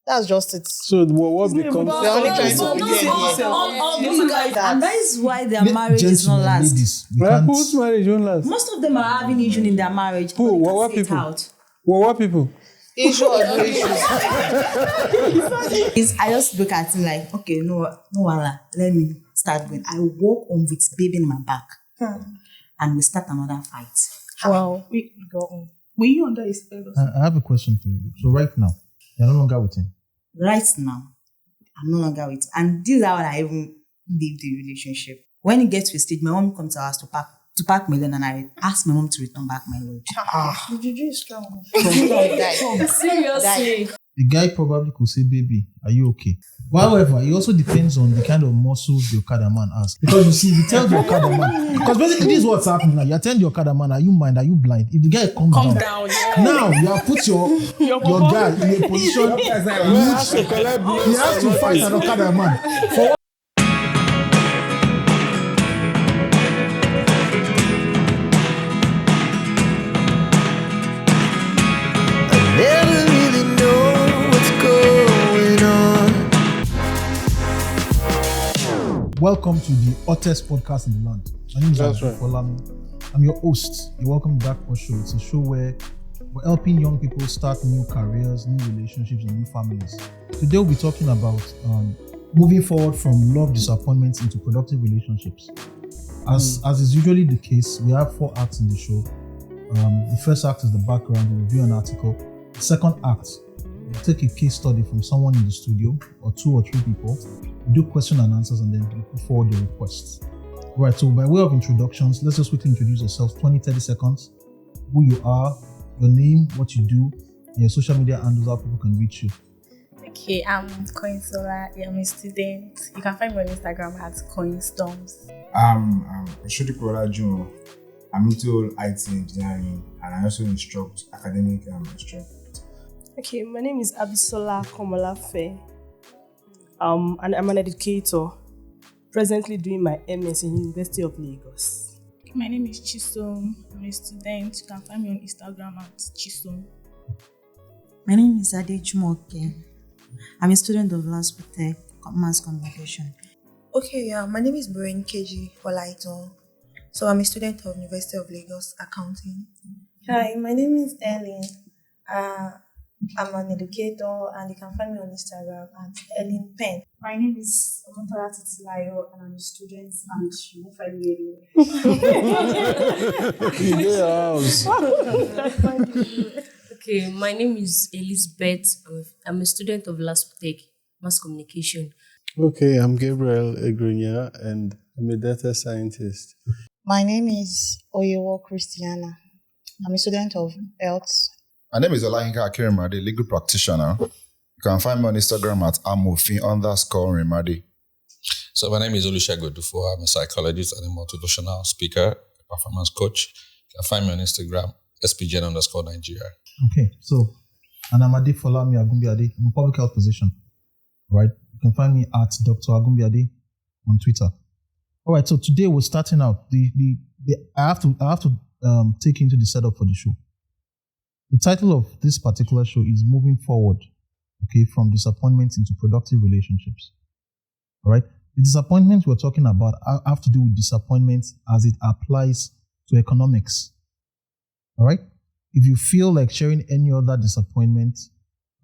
That's just it. So what becomes? We're only trying to pretend. And that is why their marriage is not last. Ladies, Whose marriage won't last? Most of them are having issues in their marriage. Who? What people? What people? Issue or no issues. I just look at him like, okay, no, wala, let me start going. I walk on with baby in my back, and we start another fight. Wow. We go on. Were you under his spell? I have a question for you. So right now, you're no longer with him. Right now, I'm no longer with him. And this is how I even leave the relationship. When it gets to a stage, my mom comes to us to pack my load, and I ask my mom to return back my load. Juju is strong. Seriously. The guy probably could say, baby, are you okay? But however, it also depends on the kind of muscles the Okada man has. Because you see, you tell the Okada man, because basically this is what's happening now. You're telling the Okada man, are you blind? Are you blind? If the guy comes down, now you have put your guy in a position which he has to fight an Okada man. For welcome to the hottest podcast in the land. My name is Odufuwa. I'm your host. You're welcome to Darkpore Show. It's a show where we're helping young people start new careers, new relationships, and new families. Today we'll be talking about moving forward from love disappointments into productive relationships. As is usually the case, we have 4 acts in the show. The first act is the background, we review an article. The second act, we take a case study from someone in the studio, or 2 or 3 people. We do question and answers, and then we put forward the requests. Right, so by way of introductions, let's just quickly introduce yourselves, 20-30 seconds, who you are, your name, what you do, and your social media handles, how people can reach you. Okay, I'm Coinsola. I'm a student. You can find me on Instagram at Coinstorms. I'm Oshodikola Juno. I'm into IT engineering, and I also instruct academic instruct. Okay, my name is Abisola Komolafe. And I'm an educator, presently doing my MS in University of Lagos. My name is Chisom. I'm a student. You can find me on Instagram at Chisom. My name is Ade Jumoke. I'm a student of Darkpore Mass Communication. Okay, my name is Brain KG Olaito. So I'm a student of University of Lagos Accounting. Hi, my name is Ellen. I'm an educator, and you can find me on Instagram at Ellen Pen. My name is Omotola Titilayo, and I'm a student, and you won't find me anywhere. Okay, my name is Elizabeth. I'm a student of Darkpore Mass Communication. Okay, I'm Gabriel Egrunya, and I'm a data scientist. My name is Oyewo Christiana. I'm a student of Health. My name is Olayinka Akirimade, legal practitioner. You can find me on Instagram at amofi_remade. So my name is Olusegun Odufuwa. I'm a psychologist and a motivational speaker, a performance coach. You can find me on Instagram, spgen_Nigeria. Okay, so, and I'm Adefolami Agumbiade. I'm a public health physician. Right? You can find me at Dr. Agumbiade on Twitter. All right, so today we're starting out. I have to take you into the setup for the show. The title of this particular show is Moving Forward, okay, from disappointments into productive relationships. All right? The disappointments we're talking about have to do with disappointments as it applies to economics. All right? If you feel like sharing any other disappointment,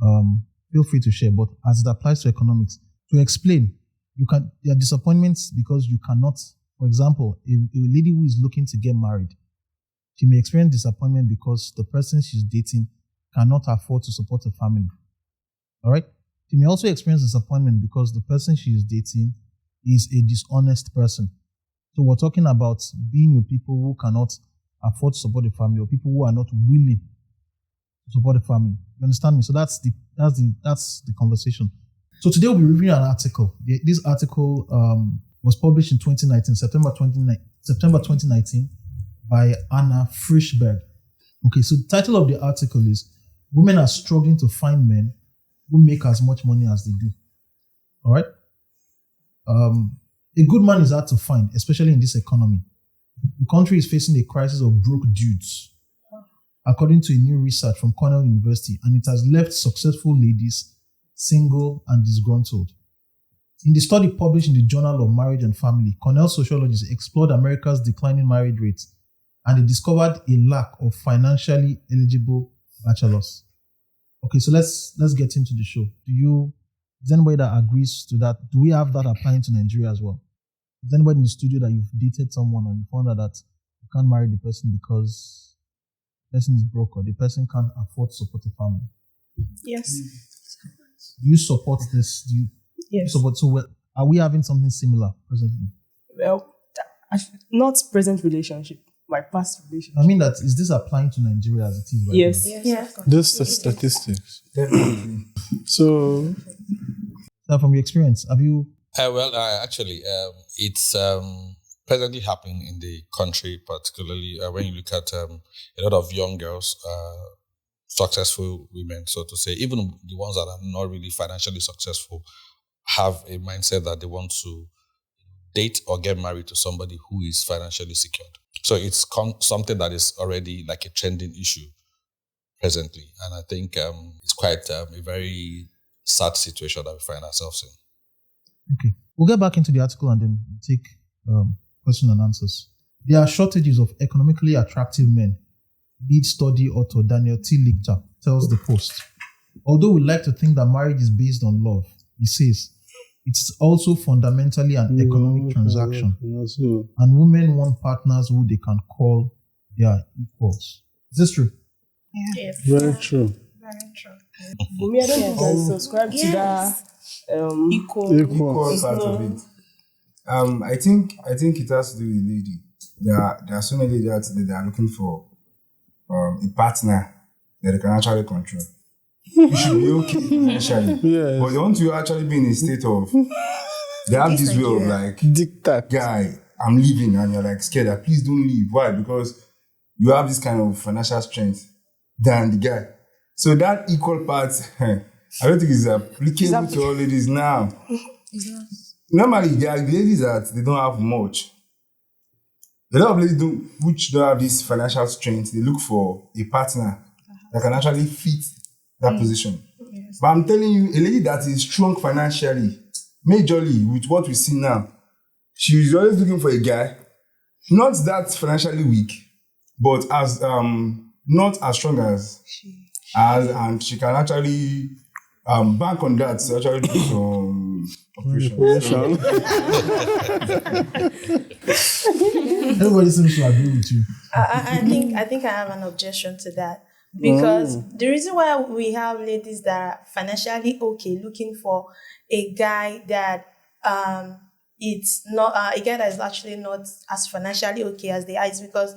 feel free to share. But as it applies to economics, to explain, there are disappointments because you cannot, for example, a lady who is looking to get married, she may experience disappointment because the person she's dating cannot afford to support her family. All right? She may also experience disappointment because the person she is dating is a dishonest person. So we're talking about being with people who cannot afford to support the family, or people who are not willing to support the family. You understand me? So that's the conversation. So today we'll be reviewing an article. This article was published in 2019, September 2019. By Anna Frischberg. Okay, so the title of the article is Women Are Struggling to Find Men Who Make As Much Money as They Do. All right? A good man is hard to find, especially in this economy. The country is facing a crisis of broke dudes, according to a new research from Cornell University, and it has left successful ladies single, and disgruntled. In the study published in the Journal of Marriage and Family, Cornell sociologists explored America's declining marriage rates, and they discovered a lack of financially eligible bachelors. Okay, so let's get into the show. Is anybody that agrees to that? Do we have that applying to Nigeria as well? Is anybody in the studio that you've dated someone and you found out that you can't marry the person because the person is broke or the person can't afford to support a family? Yes. Do you support this? Yes. Are we having something similar presently? Well, not present relationship, my past relationship. I mean that, is this applying to Nigeria as it is right yes. now? Yes. Those are statistics. Definitely. So, from your experience, have you... Actually, it's presently happening in the country, particularly when you look at a lot of young girls, successful women, so to say, even the ones that are not really financially successful, have a mindset that they want to date or get married to somebody who is financially secured. So it's something that is already like a trending issue presently. And I think it's quite a very sad situation that we find ourselves in. Okay. We'll get back into the article and then take questions and answers. There are shortages of economically attractive men. Lead study author Daniel T. Lichter tells the Post. Although we like to think that marriage is based on love, he says, it's also fundamentally an economic transaction. And women want partners who they can call their equals. Is this true? Yeah. Yes. Very true. Very true. For me, I don't think I subscribe to that equal part of it. I think it has to do with the lady. There are so many ladies that they are looking for a partner that they can actually control. You should be okay financially. Yes. But they want to actually be in a state of, they have this way of like, dictate. Guy, I'm leaving, and you're like scared that please don't leave. Why? Because you have this kind of financial strength than the guy. So that equal part, I don't think it's applicable to all ladies now. Normally, there are ladies that they don't have much. A lot of ladies which don't have this financial strength, they look for a partner that can actually fit that position. Yes. But I'm telling you, a lady that is strong financially, majorly with what we see now, she's always looking for a guy, not that financially weak, but as not as strong as and she can actually bank on that to actually do some operation. Everybody seems to agree with you. I think I have an objection to that. Because the reason why we have ladies that are financially okay looking for a guy that it's not a guy that is actually not as financially okay as they are is because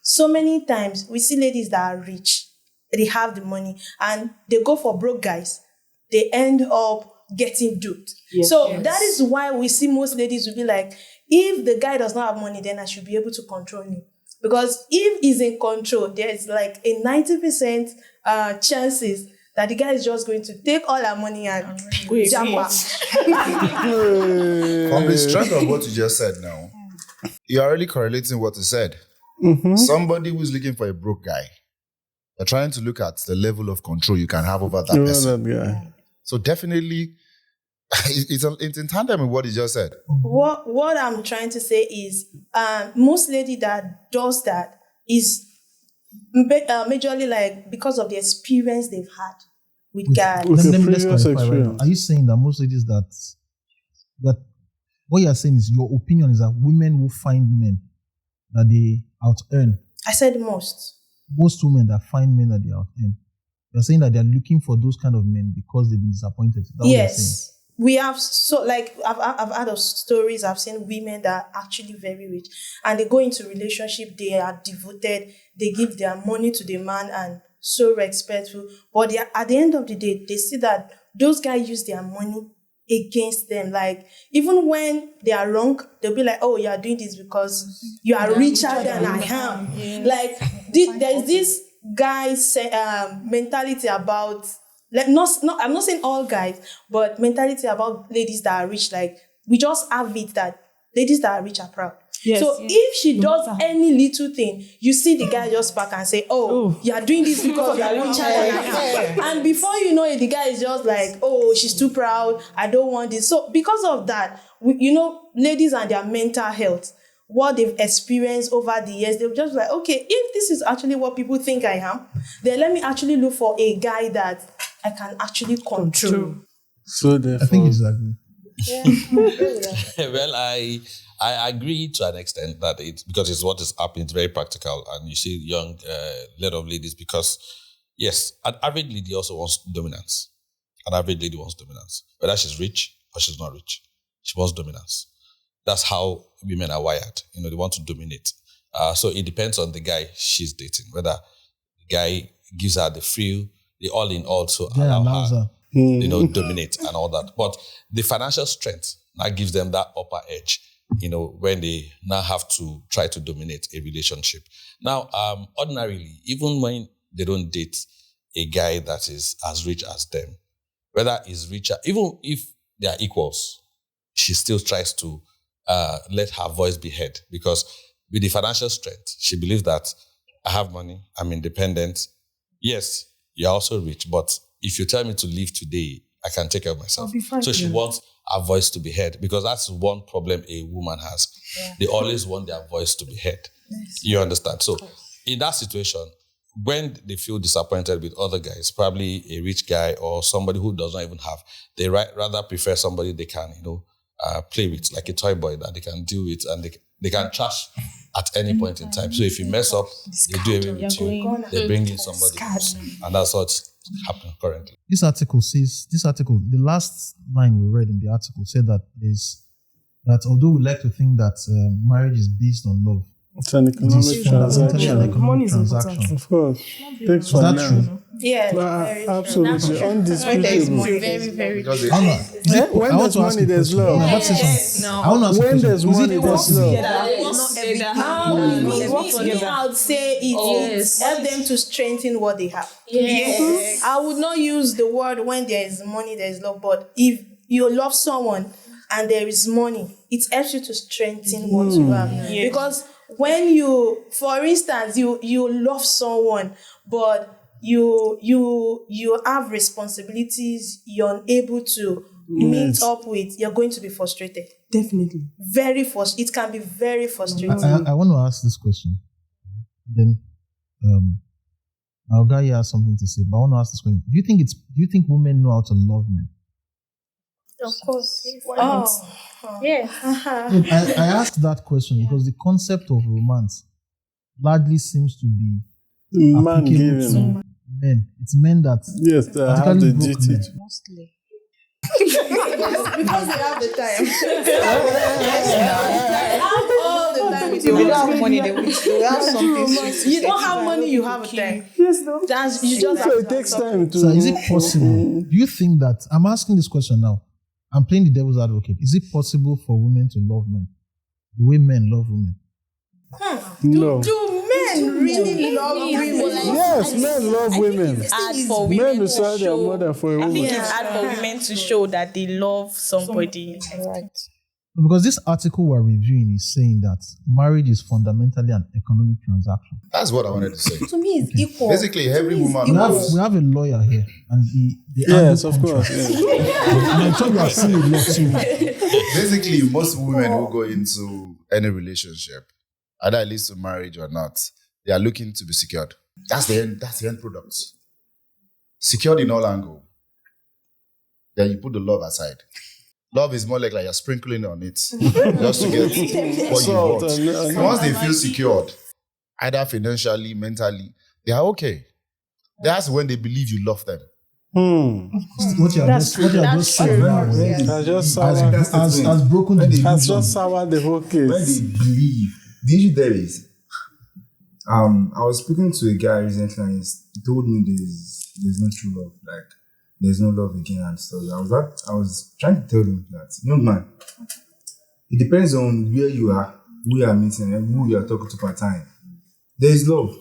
so many times we see ladies that are rich, they have the money, and they go for broke guys. They end up getting duped. Yes, that is why we see most ladies will be like, if the guy does not have money, then I should be able to control him. Because if he's in control, there's like a 90% chances that the guy is just going to take all our money and jump out. From the strength of what you just said now, you're already correlating what you said. Mm-hmm. Somebody who's looking for a broke guy, you're trying to look at the level of control you can have over that person. That guy. So definitely, it's in tandem with what you just said. What I'm trying to say is, most lady that does that is majorly like because of the experience they've had with guys. Let's clarify right now. Are you saying that most ladies that what you're saying is your opinion is that women will find men that they out-earn? I said most. Most women that find men that they out-earn. You're saying that they're looking for those kind of men because they've been disappointed. Yes. We have, so like, I've heard of stories, I've seen women that are actually very rich and they go into relationship, they are devoted, they give their money to the man and so respectful. But at the end of the day, they see that those guys use their money against them. Like, even when they are wrong, they'll be like, oh, you are doing this because you are richer than I am. Yeah. Like, there's this guy's mentality about, like, I'm not saying all guys, but mentality about ladies that are rich. Like, we just have it that ladies that are rich are proud. So if she does any little thing, you see the guy just back and say, oh, you are doing this because you are richer than I am. And before you know it, the guy is just like, oh, she's too proud. I don't want this. So because of that, ladies and their mental health, what they've experienced over the years, they're just like, okay, if this is actually what people think I am, then let me actually look for a guy that I can actually control. So therefore, I think exactly. Well, I agree to an extent that because it's what is happening, it's very practical, and you see young lot of ladies because yes, an average lady also wants dominance. An average lady wants dominance, whether she's rich or she's not rich, she wants dominance. That's how women are wired. They want to dominate. So it depends on the guy she's dating, whether the guy gives her the all in all to allow her. Dominate and all that. But the financial strength now gives them that upper edge, when they now have to try to dominate a relationship. Now, ordinarily, even when they don't date a guy that is as rich as them, whether he's richer, even if they are equals, she still tries to let her voice be heard, because with the financial strength, she believes that I have money, I'm independent. Yes, you're also rich, but if you tell me to leave today, I can take care of myself. So she wants her voice to be heard, because that's one problem a woman has. Yeah. They always want their voice to be heard. Yes. You understand? So in that situation, when they feel disappointed with other guys, probably a rich guy or somebody who does not even have, they rather prefer somebody they can, play with, like a toy boy that they can deal with and they can trash at any point in time. So if you mess up, they do away with you. They bring in somebody else. And that's what's happening currently. This article, the last line we read in the article said that although we like to think that marriage is based on love, it's an economic transaction. Money is important. Of course. Is that true? Yeah, absolutely. Undisputable. Very, very true. When there's money, there's love. When there's money, there's love. I would say it help them to strengthen what they have. Yes. I would not use the word when there is money, there is love, but if you love someone and there is money, it helps you to strengthen what you have. Yes. Because when you, for instance, you love someone, but you have responsibilities you're unable to meet up with, you're going to be frustrated. Definitely. It can be very frustrating. I want to ask this question. Then our guy here has something to say, but I want to ask this question. Do you think women know how to love men? Of course. Yeah. I asked that question because the concept of romance largely seems to be man giving. Men. It's men that have the duty. Mostly. Because they have the time. All the time. If you don't have money, they will have something. You don't have money, you have time. Yes, no. So it takes time to. So is it possible? Do you think that, I'm asking this question now, I'm playing the devil's advocate. Is it possible for women to love men the way men love women? No. Do men really love women? Yes, men love women. It's hard for women Men to decide their show. mother for a I woman. think it's hard for women to show that they love somebody. Right. Because this article we're reviewing is saying that marriage is fundamentally an economic transaction. That's what I wanted to say. To me, it's equal. Basically, every woman We knows. have a lawyer here, and Yes, of course. And I'm sure you have seen a lot too. Basically, most women who go into any relationship, either it leads to marriage or not, they are looking to be secured. That's the end product. Secured in all angles. Then you put the love aside. Love is more like you're sprinkling on it just to get what you want. Once they feel secured, either financially, mentally, they are okay. That's when they believe you love them. What you are just saying now has broken the illusion. Has just soured the whole case. When they believe, the issue there is, I was speaking to a guy recently and he told me there's no true love, like there's no love again and stuff. I was trying to tell him that, young man, it depends on where you are, who you are meeting, and who you are talking to part time. There is love.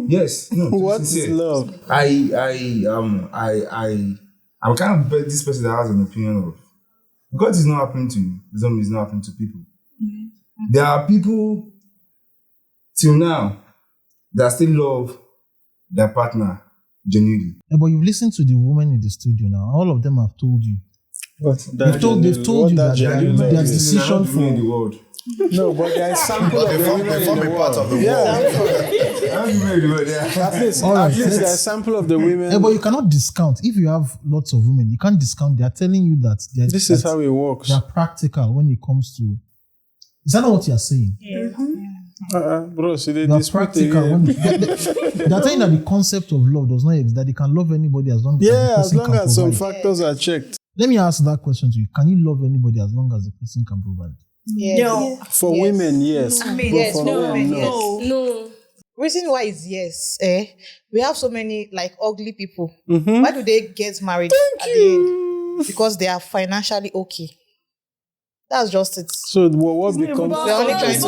Yes. No. What is love? I'm kind of this person that has an opinion of, because it's not happening to you, doesn't mean it's not happening to people. There are people till now that still love their partner genuinely. Yeah, but you've listened to the women in the studio now. All of them have told you. They've told you that their decision for in the world. No, but there is sample of the women in the world. At least there is sample of the women. Yeah, but you cannot discount. If you have lots of women, you can't discount. They are telling you that this is how it works. They are practical when it comes to. Is that not what you are saying? Yeah. Bro, so they are practical. They are telling that the concept of love does not exist. That they can love anybody as long as some factors are checked. Let me ask that question to you. Can you love anybody as long as the person can provide? Yes. No. For women, yes. Yes, for men, no. No. Reason why is yes. We have so many like ugly people. Mm-hmm. Why do they get married at the end? Because they are financially okay. That's just it. So what becomes? They're only trying to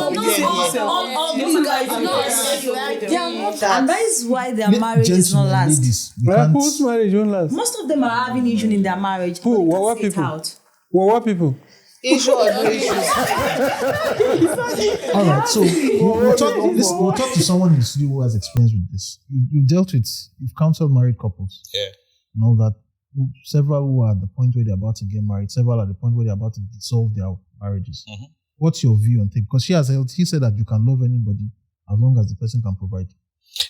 And that is why their marriage is not last. Whose marriage won't last? Most of them are having issues in their marriage. Who? What people? What people? Issue or no issues. All right, so we'll talk to someone in the studio who has experience with this. You've counseled married couples. Yeah. And all that. Several who are at the point where they're about to get married, several at the point where they're about to dissolve their marriages. Mm-hmm. What's your view on things? Because he said that you can love anybody as long as the person can provide.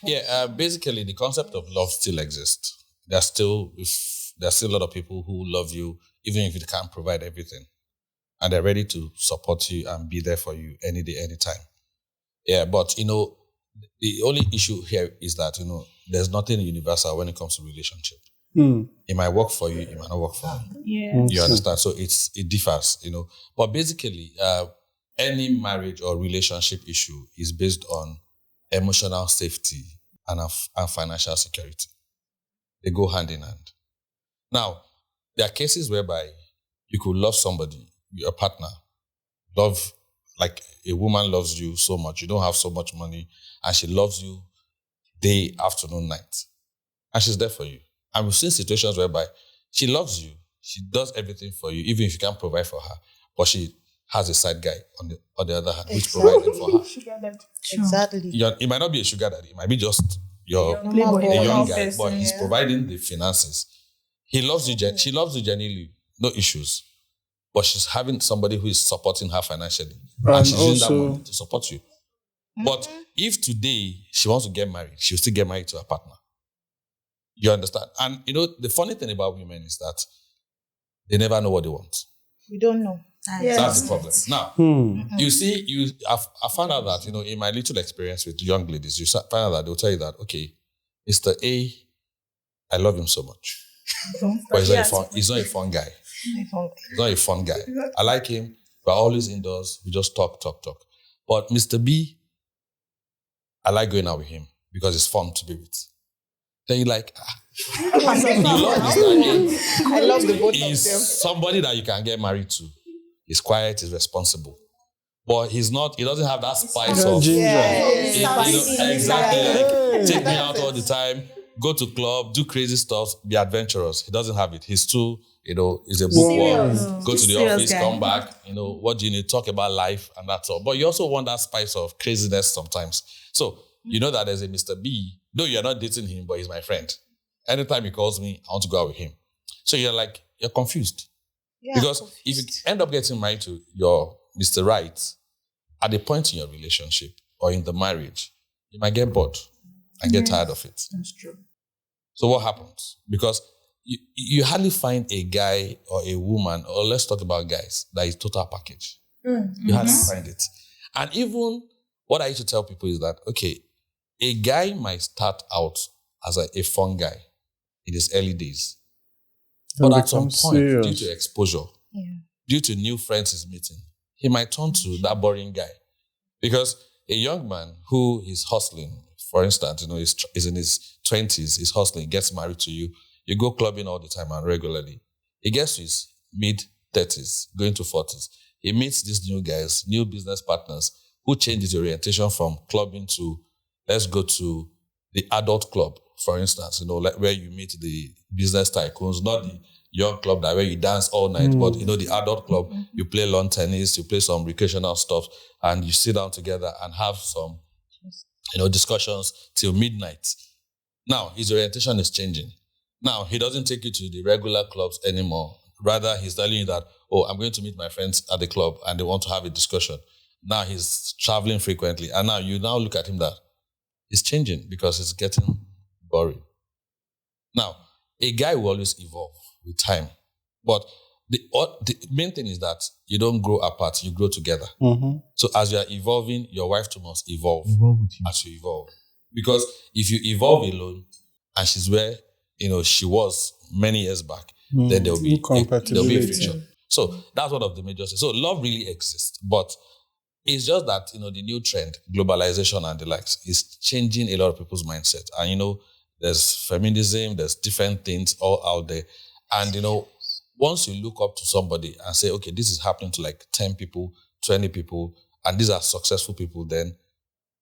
Yeah, basically the concept of love still exists. There's still a lot of people who love you even if you can't provide everything. And they're ready to support you and be there for you any day, anytime. Yeah, but the only issue here is that, there's nothing universal when it comes to relationship. It might work for you, it might not work for you. Yeah. You understand? So it differs, But basically, any marriage or relationship issue is based on emotional safety and financial security. They go hand in hand. Now, there are cases whereby you could love somebody, your partner, like a woman loves you so much, you don't have so much money, and she loves you day, afternoon, night. And she's there for you. And we've seen situations whereby she loves you, she does everything for you, even if you can't provide for her, but she has a side guy on the other hand, which provides it for her. Exactly. It might not be a sugar daddy, it might be just a young guy, but he's providing the finances. He loves you, she loves you genuinely, no issues. But she's having somebody who is supporting her financially. And she's using that money to support you. But if today she wants to get married, she'll still get married to her partner. You understand? And the funny thing about women is that they never know what they want. We don't know. That's the problem. Now, you see, I found out that, in my little experience with young ladies, you find out that they'll tell you that, okay, Mr. A, I love him so much. But he's not a fun guy. He's not a fun guy. I like him. We're always indoors. We just talk. But Mr. B, I like going out with him because it's fun to be with. Then you're like, you love Mr. A. I love the both of them. He's somebody that you can get married to. He's quiet, he's responsible. But he doesn't have that spice of ginger. Exactly. Take me out all the time, go to club, do crazy stuff, be adventurous. He doesn't have it. He's too, he's a bookworm. Go to the office, come back, what do you need? Talk about life and that's all. But you also want that spice of craziness sometimes. So, you know that there's a Mr. B, though you're not dating him, but he's my friend. Anytime he calls me, I want to go out with him. So you're confused. Yeah, because if you end up getting married to your Mr. Right, at a point in your relationship or in the marriage, you might get bored and get tired of it. That's true. So what happens? Because you hardly find a guy or a woman, or let's talk about guys, that is total package. You hardly find it. And even what I used to tell people is that, okay, a guy might start out as a fun guy in his early days. But at some point, due to exposure, due to new friends he's meeting, he might turn to that boring guy. Because a young man who is hustling, for instance, is in his 20s, he's hustling, gets married to you, you go clubbing all the time and regularly. He gets to his mid-30s, going to 40s. He meets these new guys, new business partners, who change his orientation from clubbing to, let's go to the adult club, for instance, like where you meet the business tycoons, not the young club that where you dance all night, but you know, the adult club, you play lawn tennis, you play some recreational stuff, and you sit down together and have some, you know, discussions till midnight. Now, his orientation is changing. Now, he doesn't take you to the regular clubs anymore. Rather, he's telling you that, oh, I'm going to meet my friends at the club and they want to have a discussion. Now he's traveling frequently. And now you now look at him that it's changing because it's getting boring. Now, a guy will always evolve with time. But the main thing is that you don't grow apart, you grow together. So as you are evolving, your wife too must evolve with you. as you evolve. Because if you evolve alone and she's where, you know, she was many years back, then there'll be a friction. So that's one of the major things. So love really exists, but it's just that, you know, the new trend, globalization and the likes, is changing a lot of people's mindset. And, you know, there's feminism, there's different things all out there. And, you know, once you look up to somebody and say, okay, this is happening to like 10 people, 20 people, and these are successful people, then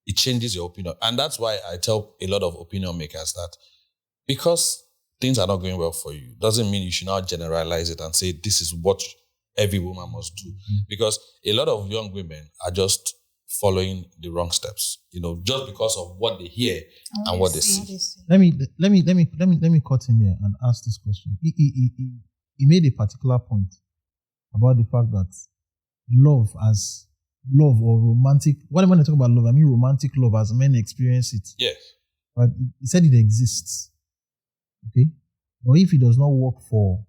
it changes your opinion. And that's why I tell a lot of opinion makers that because things are not going well for you, doesn't mean you should not generalize it and say this is what every woman must do. Because a lot of young women are just following the wrong steps, you know, just because of what they hear and what they see. Let me cut in here and ask this question. He made a particular point about the fact that love or romantic, when I talk about love, I mean romantic love as men experience it. Yes. But he said it exists. Okay? But if it does not work for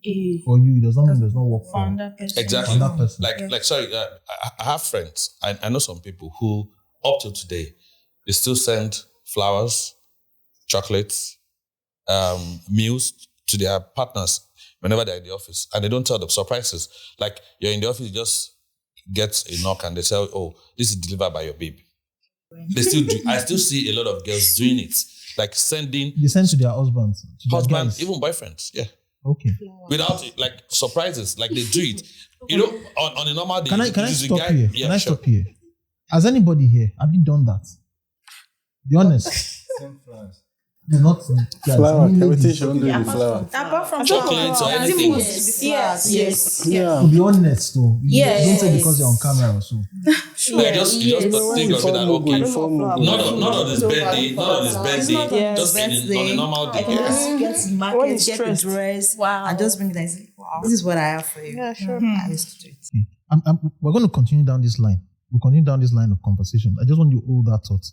you, it does not mean it does not work for Exactly. that person. I have friends. I know some people who, up to today, they still send flowers, chocolates, meals to their partners whenever they're in the office. And they don't tell them surprises. Like, you're in the office, you just get a knock and they say, oh, this is delivered by your babe. They still do. I still see a lot of girls doing it. Like sending... They send to their husbands. Husbands, even boyfriends, yeah. Okay. Without, like, surprises. Like, they do it. You know, on a normal day... Can I stop here? Yeah, Can I stop here? Has anybody here, have you done that? Be honest. No, not guys. Flower. Everything should do with flower. Apart from chocolates or anything. Yes. To be honest, though. Yes. Don't say because you're on camera or so. You just think of it that, okay, not on his birthday, just on a normal day. Get to the market, get the dress, and just bring it and say, wow, this is what I have for you. Yeah, sure. I used to do it. We're going to continue down this line. We'll continue down this line of conversation. I just want you to hold that thought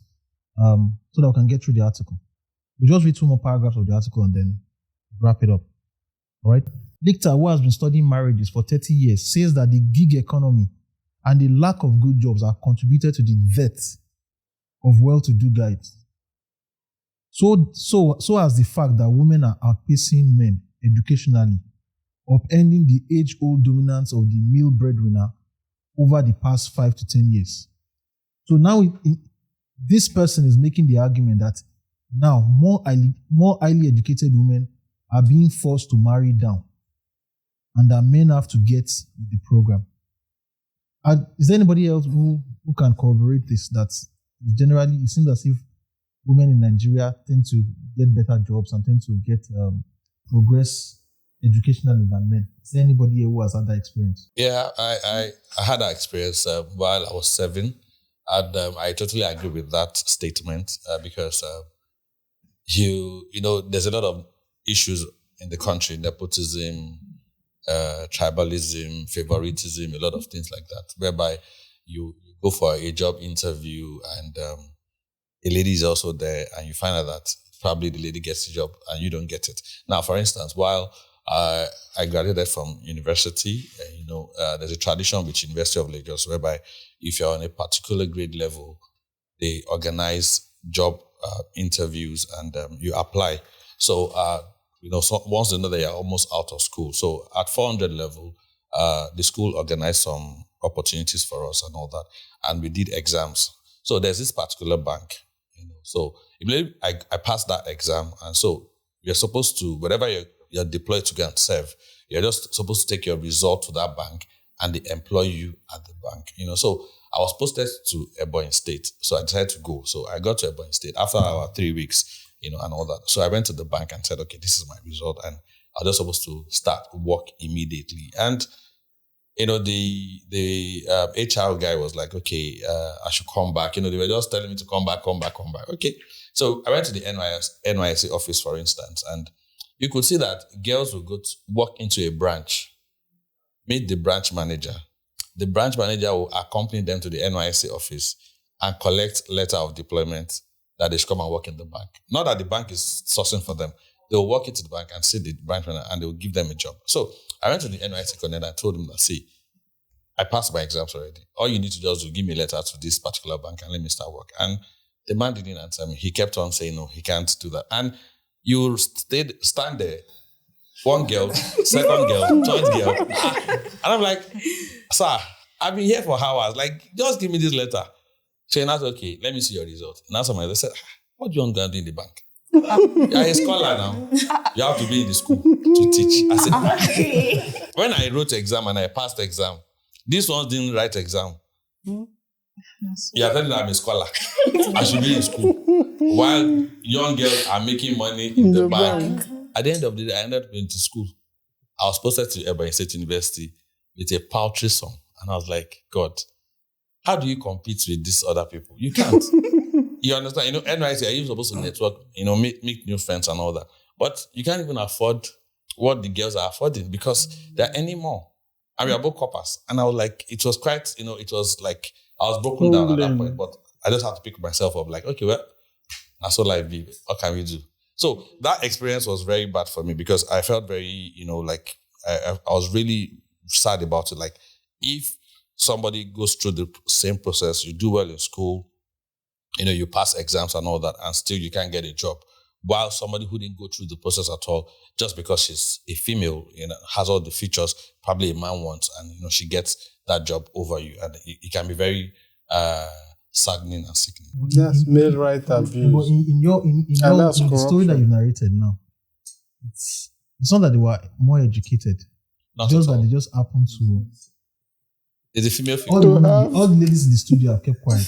so that we can get through the article. We'll just read 2 more paragraphs of the article and then wrap it up. All right? Lichter, who has been studying marriages for 30 years, says that the gig economy and the lack of good jobs have contributed to the death of well-to-do guys. So has the fact that women are outpacing men educationally, upending the age-old dominance of the male breadwinner over the past 5 to 10 years. So now this person is making the argument that now more highly educated women are being forced to marry down and that men have to get the program. Is there anybody else who can corroborate this? That generally it seems as if women in Nigeria tend to get better jobs and tend to get progress educationally than men. Is there anybody here who has had that experience? Yeah, I had that experience while I was 7, and I totally agree with that statement because you know there's a lot of issues in the country, nepotism, tribalism, favoritism, a lot of things like that, whereby you go for a job interview and a lady is also there and you find out that probably the lady gets the job and you don't get it. Now, for instance, while I graduated from university, there's a tradition with University of Lagos whereby if you're on a particular grade level, they organize job interviews and you apply. So, so once they know that you're almost out of school. So at 400 level, the school organized some opportunities for us and all that. And we did exams. So there's this particular bank, So immediately I passed that exam. And so you're supposed to, wherever you're deployed to go and serve, you're just supposed to take your result to that bank and they employ you at the bank. So I was posted to Ebonyi State. So I decided to go. So I got to Ebonyi State after our 3 weeks, and all that. So I went to the bank and said, okay, this is my result. And are just supposed to start work immediately. And the HR guy was like, okay, I should come back. They were just telling me to come back. Okay. So I went to the NYSC office, for instance, and you could see that girls would walk into a branch, meet the branch manager. The branch manager will accompany them to the NYSC office and collect letter of deployment that they should come and work in the bank. Not that the bank is sourcing for them. They will walk into the bank and see the branch manager and they will give them a job. So I went to the NYSC coordinator and told him that, see, I passed my exams already. All you need to do is give me a letter to this particular bank and let me start work. And the man didn't answer me. He kept on saying, no, he can't do that. And you stand there, one girl, second girl, third girl. And I'm like, sir, I've been here for hours. Like, just give me this letter. So that's okay. Let me see your result. And that's what I said, what do you want to do in the bank? You're a scholar now. You have to be in the school to teach. I said, when I wrote exam and I passed exam, these ones didn't write exam. You are telling me I'm a scholar. I should be in school. While young girls are making money in the bank. At the end of the day, I ended up going to school. I was posted to Ebonyi State University with a paltry sum. And I was like, God, how do you compete with these other people? You can't. You understand? NYC, are you supposed to network, make new friends and all that? But you can't even afford what the girls are affording because they're any more. And we are both coppers. And I was like, it was quite, it was like, I was broken down at that point. But I just had to pick myself up like, okay, well, that's all life be. What can we do? So that experience was very bad for me because I felt very, like I was really sad about it. Like if somebody goes through the same process, you do well in school, you pass exams and all that, and still you can't get a job. While somebody who didn't go through the process at all, just because she's a female, has all the features probably a man wants, and she gets that job over you, and it can be very saddening and sickening. That's male right abuse. But in the story that you narrated now, it's not that they were more educated. Just that they just happened to. It's a female all the ladies in the studio have kept quiet.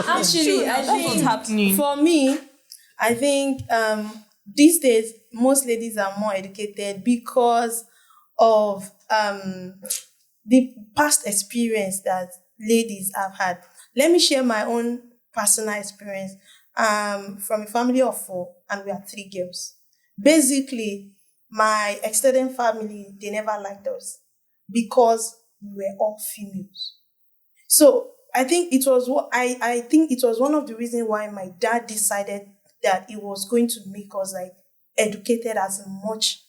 Actually, I think what's happening. For me, I think these days most ladies are more educated because of the past experience that ladies have had. Let me share my own personal experience. From a family of 4, and we are 3 girls. Basically, my extended family, they never liked us because we were all females. So I think it was I think it was one of the reasons why my dad decided that he was going to make us like educated as much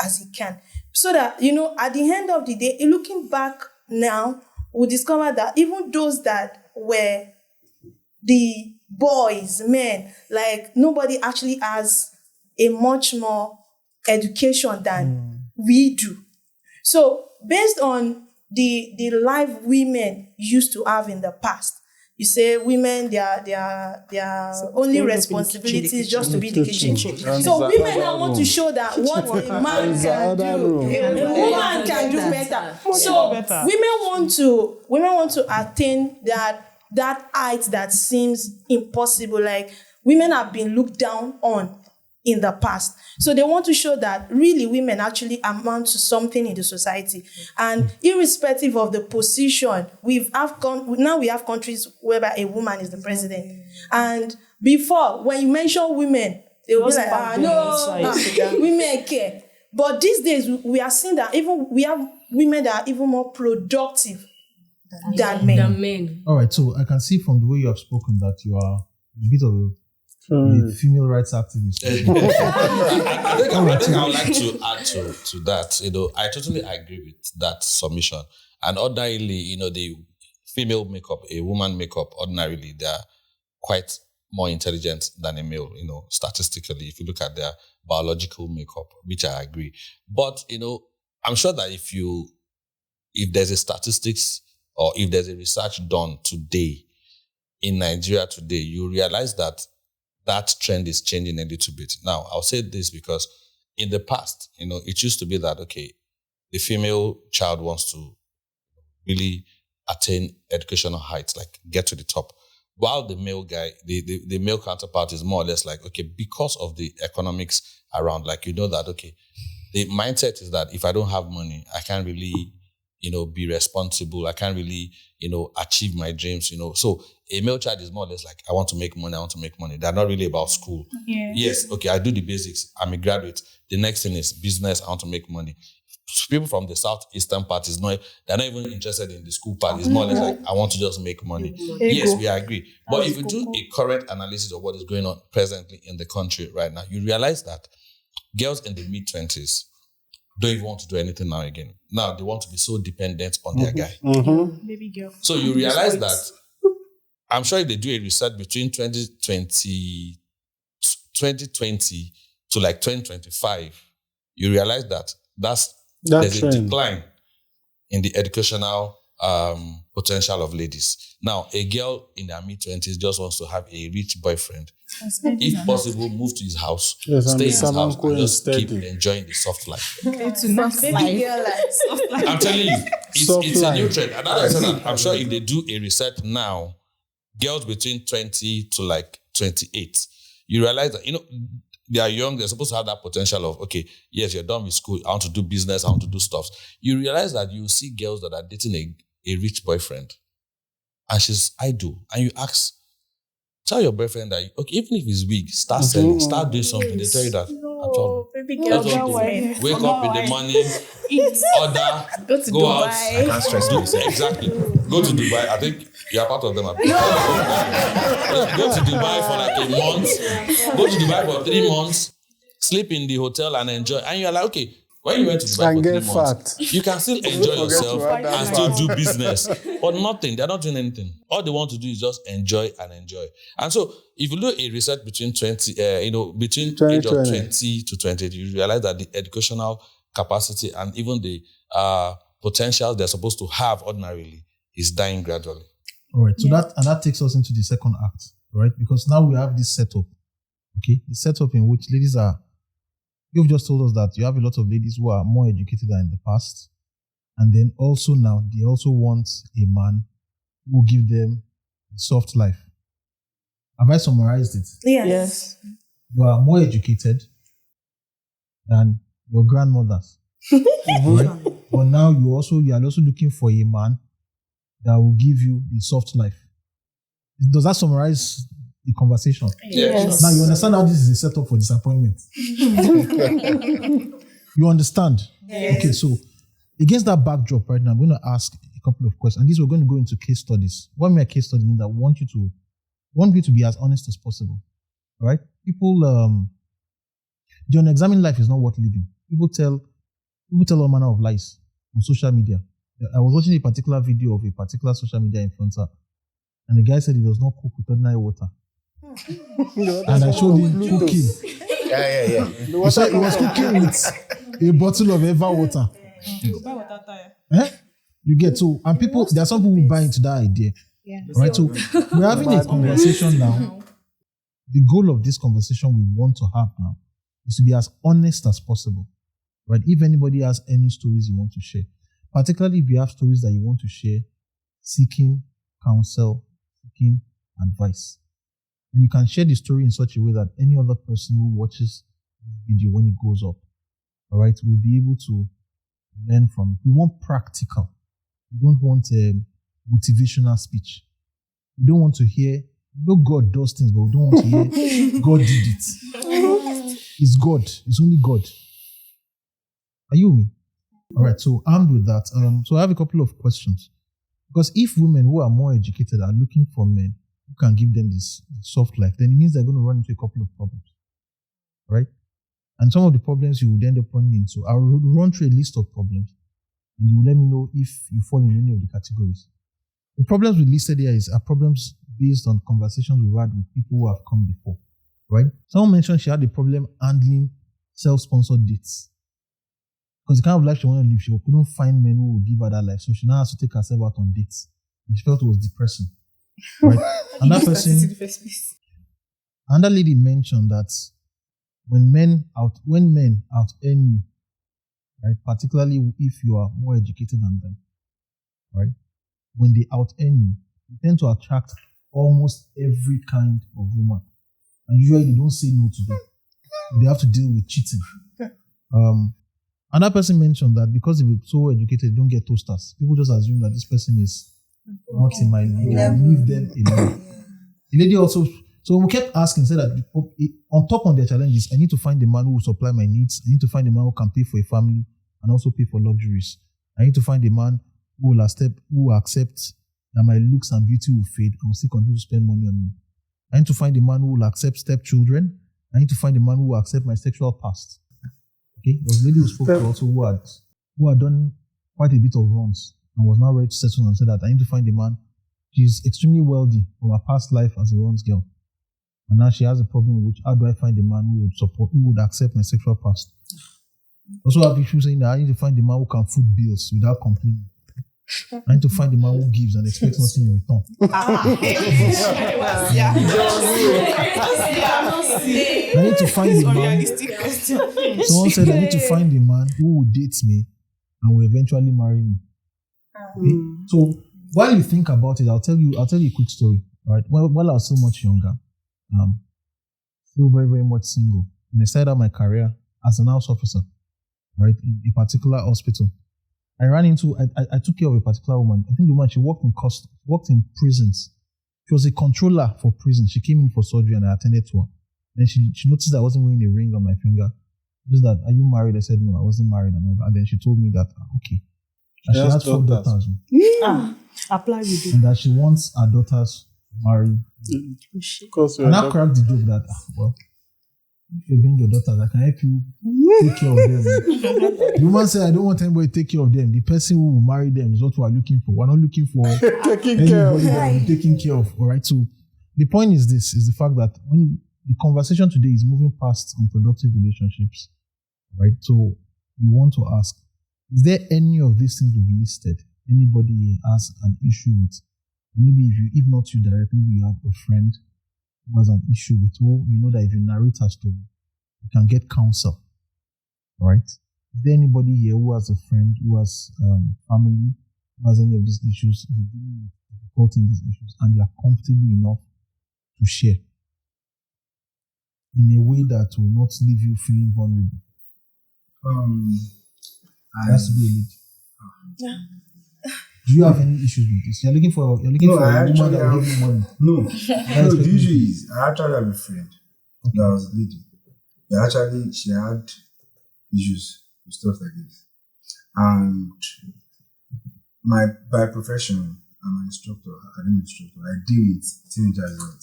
as he can. So that, at the end of the day, looking back now, we discover that even those that were the boys, men, like nobody actually has a much more education than we do. So based on the life women used to have in the past, you say women, their only responsibility is just to be in the kitchen. So women now want to show that what a man can do, a woman can do better. So women want to attain that height that seems impossible. Like women have been looked down on in the past. So they want to show that really women actually amount to something in the society. And irrespective of the position, now we have countries whereby a woman is the president. And before, when you mention women, they will be like, no, women care. But these days, we are seeing that even we have women that are even more productive than men. All right, so I can see from the way you have spoken that you are a bit of a female rights activist. I think I would like to add to that. I totally agree with that submission. And ordinarily, the female makeup, a woman makeup, ordinarily, they're quite more intelligent than a male, statistically, if you look at their biological makeup, which I agree. But, I'm sure that if there's a statistics or if there's a research done today in Nigeria today, you realize that trend is changing a little bit. Now, I'll say this because in the past, it used to be that, okay, the female child wants to really attain educational heights, like get to the top. while the male guy, the male counterpart is more or less like, okay, because of the economics around, like, that, okay, the mindset is that if I don't have money, I can't really, be responsible. I can't really, achieve my dreams, So a male child is more or less like, I want to make money. They're not really about school. Yeah. Yes, okay, I do the basics. I'm a graduate. The next thing is business. I want to make money. People from the southeastern part they're not even interested in the school part. It's more or less like, I want to just make money. Yes, we agree. But if you do a current analysis of what is going on presently in the country right now, you realize that girls in the mid-20s don't even want to do anything now again. Now they want to be so dependent on their guy. Baby girl. So you realize that, I'm sure if they do a research between 2020 to like 2025, you realize that there's a decline in the educational potential of ladies. Now, a girl in her mid-20s just wants to have a rich boyfriend. If possible, move to his house, stay in his house, and just keep enjoying the soft life. I'm telling you, it's a new trend. And as I said, I'm sure if they do a research now, girls between 20 to like 28, you realize that, they are young, they're supposed to have that potential of, okay, yes, you're done with school, I want to do business, I want to do stuff. You realize that you see girls that are dating a rich boyfriend, and she's idle, and you ask, tell your boyfriend that, okay, even if he's weak, start selling, start doing something. They tell you that. Baby girl, wake up in the morning, order, go out. I can't stress myself. Exactly. Go to Dubai. I think you're part of them. Go to Dubai for like a month. Go to Dubai for 3 months. Sleep in the hotel and enjoy. And you're like, okay, when you went to Dubai for 3 months, you can still enjoy yourself and still do business. But nothing. They're not doing anything. All they want to do is just enjoy and enjoy. And so, if you do a research between between age of 20 to 28, you realize that the educational capacity and even the potential they're supposed to have ordinarily is dying gradually. All right. So that takes us into the second act, right? Because now we have this setup. Okay, the setup in which ladies are. You've just told us that you have a lot of ladies who are more educated than in the past. And then also now, they also want a man who will give them a soft life. Have I summarized it? Yes. You are more educated than your grandmothers. Right? But now you are also looking for a man that will give you the soft life. Does that summarize the conversation? Yes. Now you understand how this is a setup for disappointment. You understand? Yes. Okay, so against that backdrop right now, I'm going to ask a couple of questions. And these we're going to go into case studies. What may a case study mean? That we want you to be as honest as possible. All right? People, the unexamined life is not worth living. People tell all manner of lies on social media. I was watching a particular video of a particular social media influencer, and the guy said he does not cook with ordinary water. And I showed him cooking. Yeah. He said he was cooking with a bottle of Eva water. You get so, and people, there are some people who buy into that idea. Yeah. Right? So we're having a conversation now. The goal of this conversation we want to have now is to be as honest as possible. Right? If anybody has any stories you want to share, particularly if you have stories that you want to share, seeking counsel, seeking advice. And you can share the story in such a way that any other person who watches the video when it goes up, all right, will be able to learn from it. We want practical. We don't want a motivational speech. We don't want to hear, no, God does things, but we don't want to hear God did it. It's God. It's only God. Are you with me? All right, so armed with that, so I have a couple of questions. Because if women who are more educated are looking for men who can give them this soft life, then it means they're going to run into a couple of problems. Right? And some of the problems you would end up running into, I'll run through a list of problems, and you will let me know if you fall in any of the categories. The problems we listed here are problems based on conversations we've had with people who have come before. Right? Someone mentioned she had a problem handling self-sponsored dates. Because the kind of life she wanted to live, she couldn't find men who would give her that life. So she now has to take herself out on dates. And she felt it was depressing. Right? And that person, another lady mentioned that when men out earn you, right, particularly if you are more educated than them, right, when they out earn you, you tend to attract almost every kind of woman. And usually they don't say no to them. They have to deal with cheating. Another person mentioned that because they were so educated, they don't get toasters. People just assume that this person is not in my league. Leave them alone. The lady also, so we kept asking, said that on top of their challenges, I need to find the man who will supply my needs. I need to find the man who can pay for a family and also pay for luxuries. I need to find a man who will accept that my looks and beauty will fade and will still continue to spend money on me. I need to find a man who will accept stepchildren. I need to find a man who will accept my sexual past. Okay, there was a lady who spoke to also who had done quite a bit of wrongs and was now ready to settle and said that I need to find a man. She's extremely wealthy from her past life as a wrongs girl. And now she has a problem with how do I find a man who would accept my sexual past. Also have issues saying that I need to find a man who can foot bills without complaining. I need to find a man who gives and expects nothing in return. I need to find a man. Someone said I need to find a man who will date me and will eventually marry me. Okay? So while you think about it, I'll tell you a quick story. Right? While I was so much younger, still very, very much single, and I started out my career as an house officer, right, in a particular hospital. I took care of a particular woman. I think the woman, she worked in prisons. She was a controller for prison. She came in for surgery and I attended to her. Then she noticed that I wasn't wearing a ring on my finger. Just that, are you married? I said, no, I wasn't married. And then she told me that, okay. And she had 4 daughters. Apply with it. And that she wants her daughters to marry. And I cracked the joke that, well, if you bring your daughters, I can help you take care of them. The woman said, I don't want anybody to take care of them. The person who will marry them is what we are looking for. We're not looking for anybody that will be taken care of. All right. So the point is this, is the fact that when the conversation today is moving past unproductive relationships, right? So we want to ask, is there any of these things we've listed? Anybody here has an issue with? Maybe if not you directly, maybe you have a friend who has an issue with, you know that if you narrate a story, you can get counsel, right? Is there anybody here who has a friend, who has family, who has any of these issues, difficult in these issues, and they are comfortable enough to share in a way that will not leave you feeling vulnerable? It has to be a lead. Yeah. Do you have any issues with this? You're looking for a woman that will give you money. No, the issue is I actually have a friend that was a lady. She had issues with stuff like this. And by profession, I'm an instructor, academic instructor. I deal with teenagers a lot.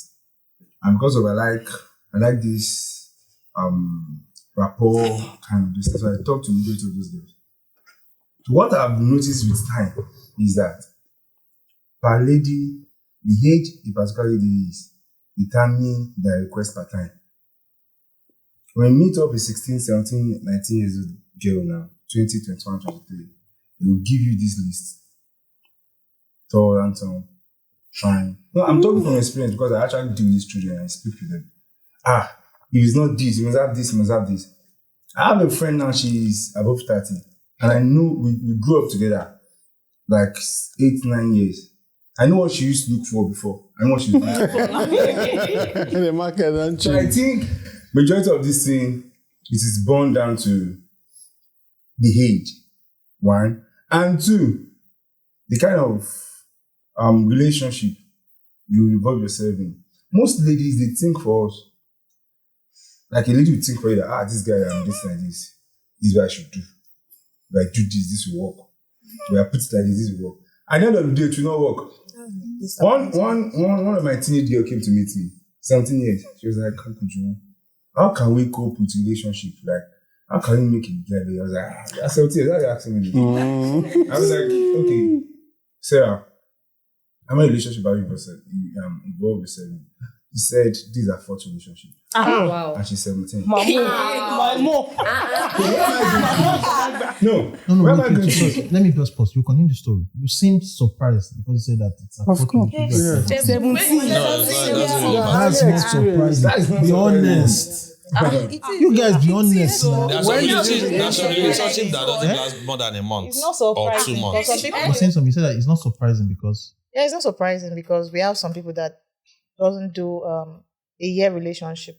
And because of I like this rapport kind of distance. So I talk to majority of those girls. So what I've noticed with time is that per lady, the age the particular lady is determine their request per time. When you meet up a 16, 17, 19 years old girl now, 20, 21, 23, they will give you this list. Tall, handsome, fine. No, I'm talking from experience because I actually deal with these children and I speak to them. If it's not this, you must have this, you must have this. I have a friend now, she's above 30. And I know we grew up together like 8, 9 years. I know what she used to look for before. I know what she's looking for. In the market, don't you? So I think majority of this thing, it is born down to the age, 1. And 2, the kind of relationship you involve yourself in. Most ladies, they think for us. Like a lady would think for you that, this guy, I'm this like this. This is what I should do. If I do this will work. If I put it like this will work. At the end of the day, it will not work. One of my teenage girl came to meet me, 17 years. She was like, how can we cope with relationship? Like, how can we make it better? I was like, 17 years, how are you asking me? I was like, okay, Sarah, how many relationships have you involved with 7? She said, these are 4 relationships. Wow. And she's 17. Mamo. No. Let me just pause. You continue the story. You seem surprised because you said that it's a of course. Yeah. 17. That's not surprising. Be honest. You guys be honest now. That's a relationship that doesn't last more than a month. It's not or surprising. 2 months. I'm saying something. You said that it's not surprising because Yeah, it's not surprising because we have some people that doesn't do a year relationship.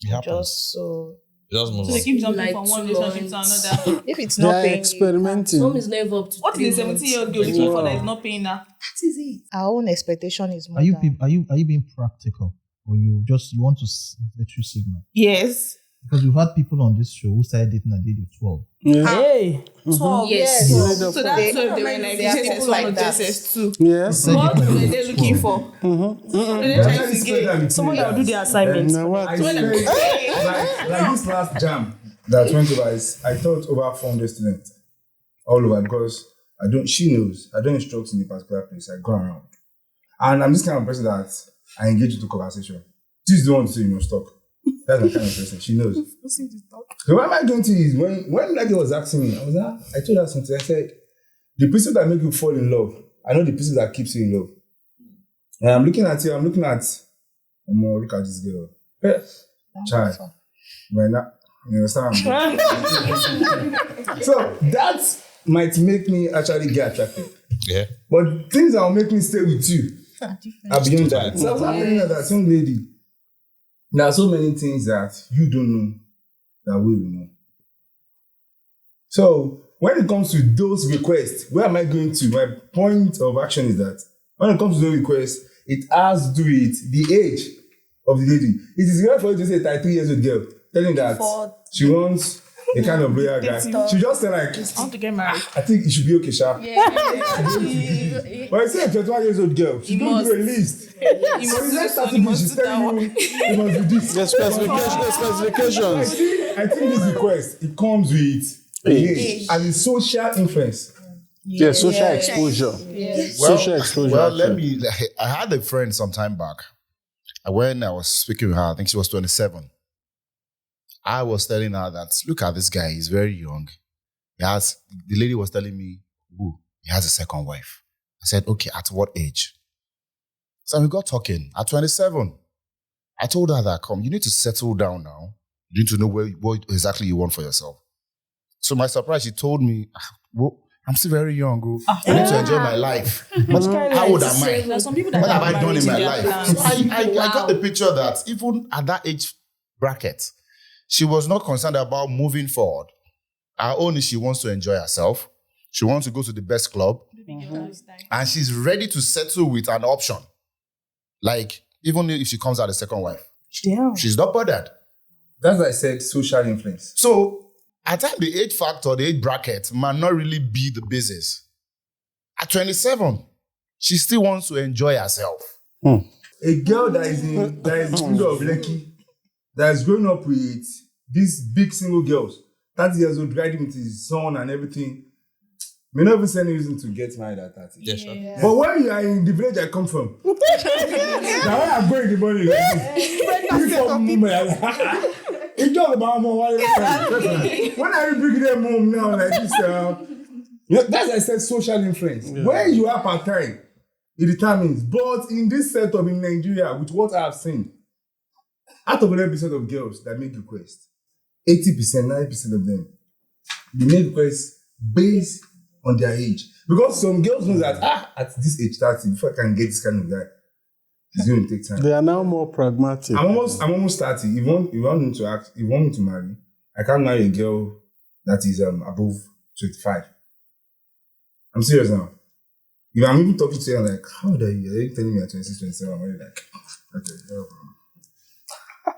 It happens. Just so. Just move So on. they keep jumping Like from one 2 relationship to months. another. If it's They not are paying, experimenting. Some is never up to What 3 is a months. 17-year-old girl looking for Wow. that is not paying her? That is it. our own expectation is more. Are you than- are you being practical, or you want to let you signal? Yes. Because we've had people on this show who started dating at the age of 12. Yeah. Hey. 12. Yes. Yes. So that's why they were like There are JSS1 people or like that. JSS2. Yes. What were they looking for? They're trying to get Someone that will do the assignment. Now what? I said, like this last jam that went over, I taught over 400 students all over because she knows, I don't instruct in a particular place, I go around. And I'm this kind of person that I engage into conversation. She's the one to say, stop. That's my kind of person. She knows. So what am I going to is when that girl was asking me, I told her something. I said, the principle that make you fall in love, I know the principle that keeps you in love. And I'm looking at you, look at this girl. Child. Right now, you understand? So that might make me actually get attracted. Yeah. But things that will make me stay with you are beyond that. So I was telling her that some lady, there are so many things that you don't know that we will know. So when it comes to those requests, where am I going to? My point of action is that when it comes to those requests, it has to do with the age of the lady. It is enough for you to say a 33 years old girl telling that she wants a kind of royal guy. She just say like, I want to get married. I think it should be okay, Sha. But I say a 21 years old girl, she don't do a list. You So must the next do 30 minutes, she's telling you it must be this. The specifications. I think this request, it comes with age and the social influence. Yeah, social exposure. Social exposure. Well, actually. I had a friend some time back. When I was speaking with her, I think she was 27. I was telling her that, look at this guy, he's very young. The lady was telling me, he has a second wife. I said, okay, at what age? So we got talking. At 27, I told her that, you need to settle down now. You need to know what exactly you want for yourself. So my surprise, she told me, I'm still very young. I need to enjoy my life. But how old am I? There are some people that What have I are done in my married life? in So their plans. I got the picture that even at that age bracket, she was not concerned about moving forward. Her own is she wants to enjoy herself. She wants to go to the best club. And she's ready to settle with an option. Like, even if she comes out a second wife. Damn. She's not bothered. That's why I said social influence. So, at times the age factor, the age bracket might not really be the business. At 27, she still wants to enjoy herself. A girl that is in the middle of Lekki, that is growing up with these big single girls, 30 years old, riding with his son and everything, may not even see any reason to get married at 30. Yeah, sure. Yeah. But when you are in the village I come from, now when I'm going the money like this, it's just about mom. When are you bringing them home now like this? That's why I said social influence. Yeah. When you are part-time, it determines. But in this setup in Nigeria, with what I have seen, out of 100% of girls that make requests, 80%, 90% of them, they make requests based on their age. Because some girls know that at this age 30, before I can get this kind of guy, it's going to take time. They are now more pragmatic. I'm almost 30. If you want me to marry, I can't marry a girl that is above 25. I'm serious now. If I'm even talking to you, I'm like, how old are you? Are you telling me at 26, 27? I'm already like, okay, no problem.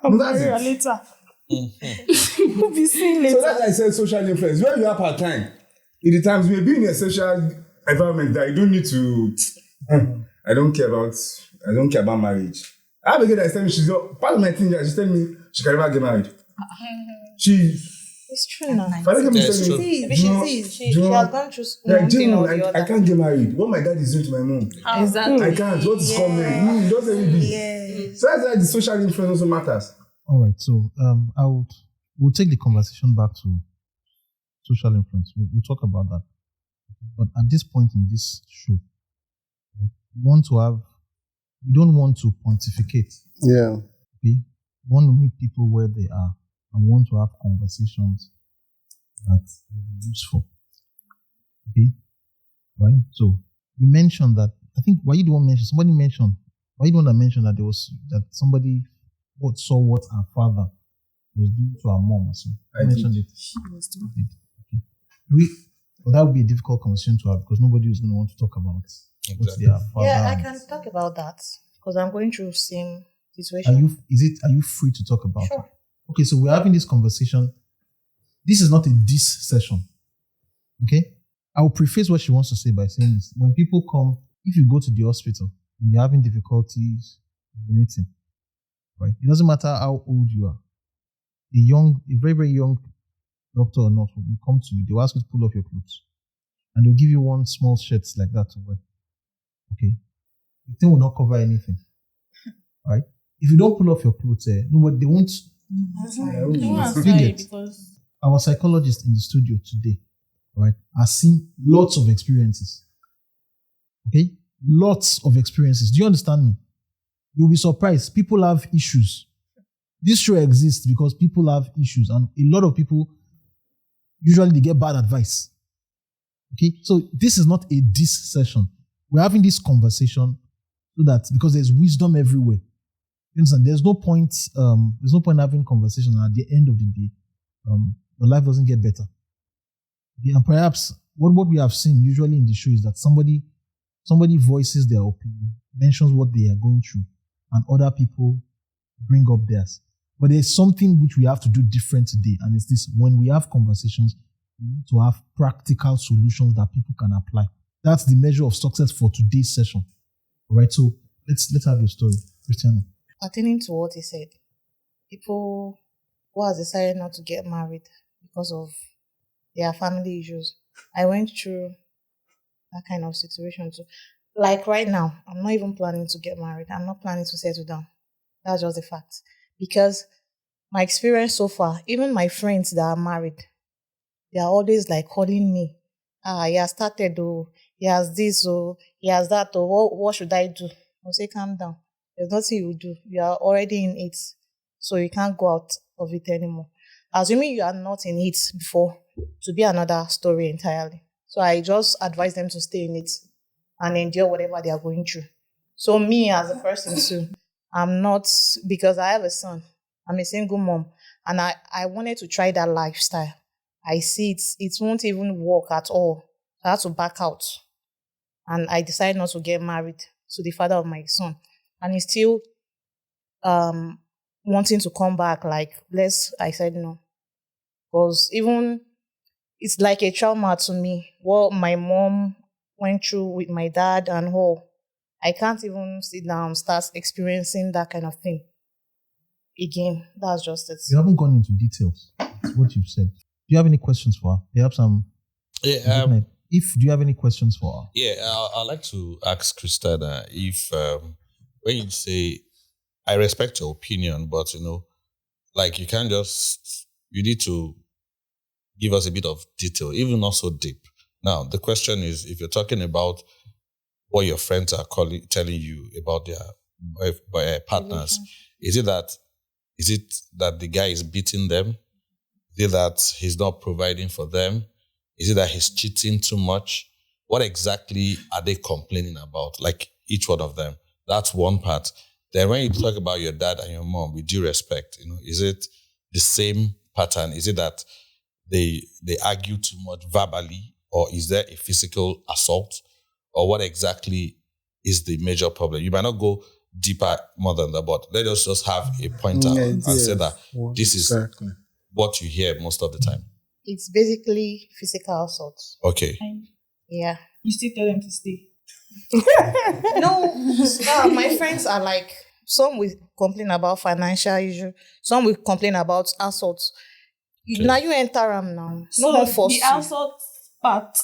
I'll marry her later. We'll be seeing later. So that's why I said social influence. When you are part-time, it determines maybe in a social environment that you don't need to. I don't care about marriage. I have a girl that's telling me she's got part of my thing. She's telling me she can never get married. It's true now. She has gone through one thing or the other. I can't get married. What my dad is doing to my mom. Exactly. I can't. What is coming? Don't let me be. Yes. So that's why the social influence also matters. All right, so we'll take the conversation back to social influence. We'll talk about that. But at this point in this show, we don't want to pontificate. Yeah. We want to meet people where they are and want to have conversations that will be useful. Okay? Right? So, you mentioned that, I think, why you don't mention, somebody mentioned Why you want to mention that there was that somebody saw what her father was doing to her mom or so? I mentioned it. She was doing Well, that would be a difficult conversation to have because nobody was going to want to talk about what's their father. Yeah, I can talk about that because I'm going through the same situation. Are you free to talk about it? Okay, so we're having this conversation. This is not a diss session. Okay? I will preface what she wants to say by saying this. When people come, if you go to the hospital and you're having difficulties urinating, right? It doesn't matter how old you are. A very, very young doctor or not will come to you. They'll ask you to pull off your clothes. And they'll give you one small shirt like that to wear. Okay? The thing will not cover anything. Right? If you don't pull off your clothes, they won't. Because our psychologist in the studio today, right, has seen lots of experiences. Okay? Lots of experiences. Do you understand me? You'll be surprised. People have issues. This show exists because people have issues, and a lot of people usually they get bad advice. Okay? So this is not a diss session. We're having this conversation so that because there's wisdom everywhere. You understand? There's no point having conversation, and at the end of the day, your life doesn't get better. Yeah, and perhaps what we have seen usually in the show is that somebody voices their opinion, mentions what they are going through, and other people bring up theirs. But there's something which we have to do different today, and it's this: when we have conversations, we need to have practical solutions that people can apply. That's the measure of success for today's session. All right, so let's have your story, Christiana. Pertaining to what he said, people who have decided not to get married because of their family issues. I went through that kind of situation too. Like right now, I'm not even planning to get married. I'm not planning to settle down. That's just the fact. Because my experience so far, even my friends that are married, they are always like calling me. He has started, he has this, he has that, what should I do? I'll say, calm down. There's nothing you do. You are already in it. So you can't go out of it anymore. Assuming you are not in it before, to be another story entirely. So I just advise them to stay in it and endure whatever they are going through. So me as a person too, I'm not, because I have a son. I'm a single mom. And I wanted to try that lifestyle. I see it won't even work at all. I had to back out. And I decided not to get married to the father of my son. And he's still wanting to come back. I said no. Because even, it's like a trauma to me. What my mom went through with my dad and all. I can't even sit down and start experiencing that kind of thing again. That's just it. You haven't gone into details. That's what you've said. Do you have any questions for her? Perhaps do you have any questions for her? Yeah, I'd like to ask Christina if when you say, I respect your opinion, but you can't you need to give us a bit of detail, even not so deep. Now, the question is, if you're talking about what your friends are telling you about their partners, is it that the guy is beating them? Is it that he's not providing for them? Is it that he's cheating too much? What exactly are they complaining about? Like each one of them. That's one part. Then when you talk about your dad and your mom, with due respect, is it the same pattern? Is it that they argue too much verbally, or is there a physical assault? Or what exactly is the major problem? You might not go deeper more than that, but let us just have a pointer and say that this is what you hear most of the time. It's basically physical assault. Okay. Yeah. You still tell them to stay? No, my friends are like, some will complain about financial issue, some will complain about assault. Okay. Now you enter them now. So no one force the assault part.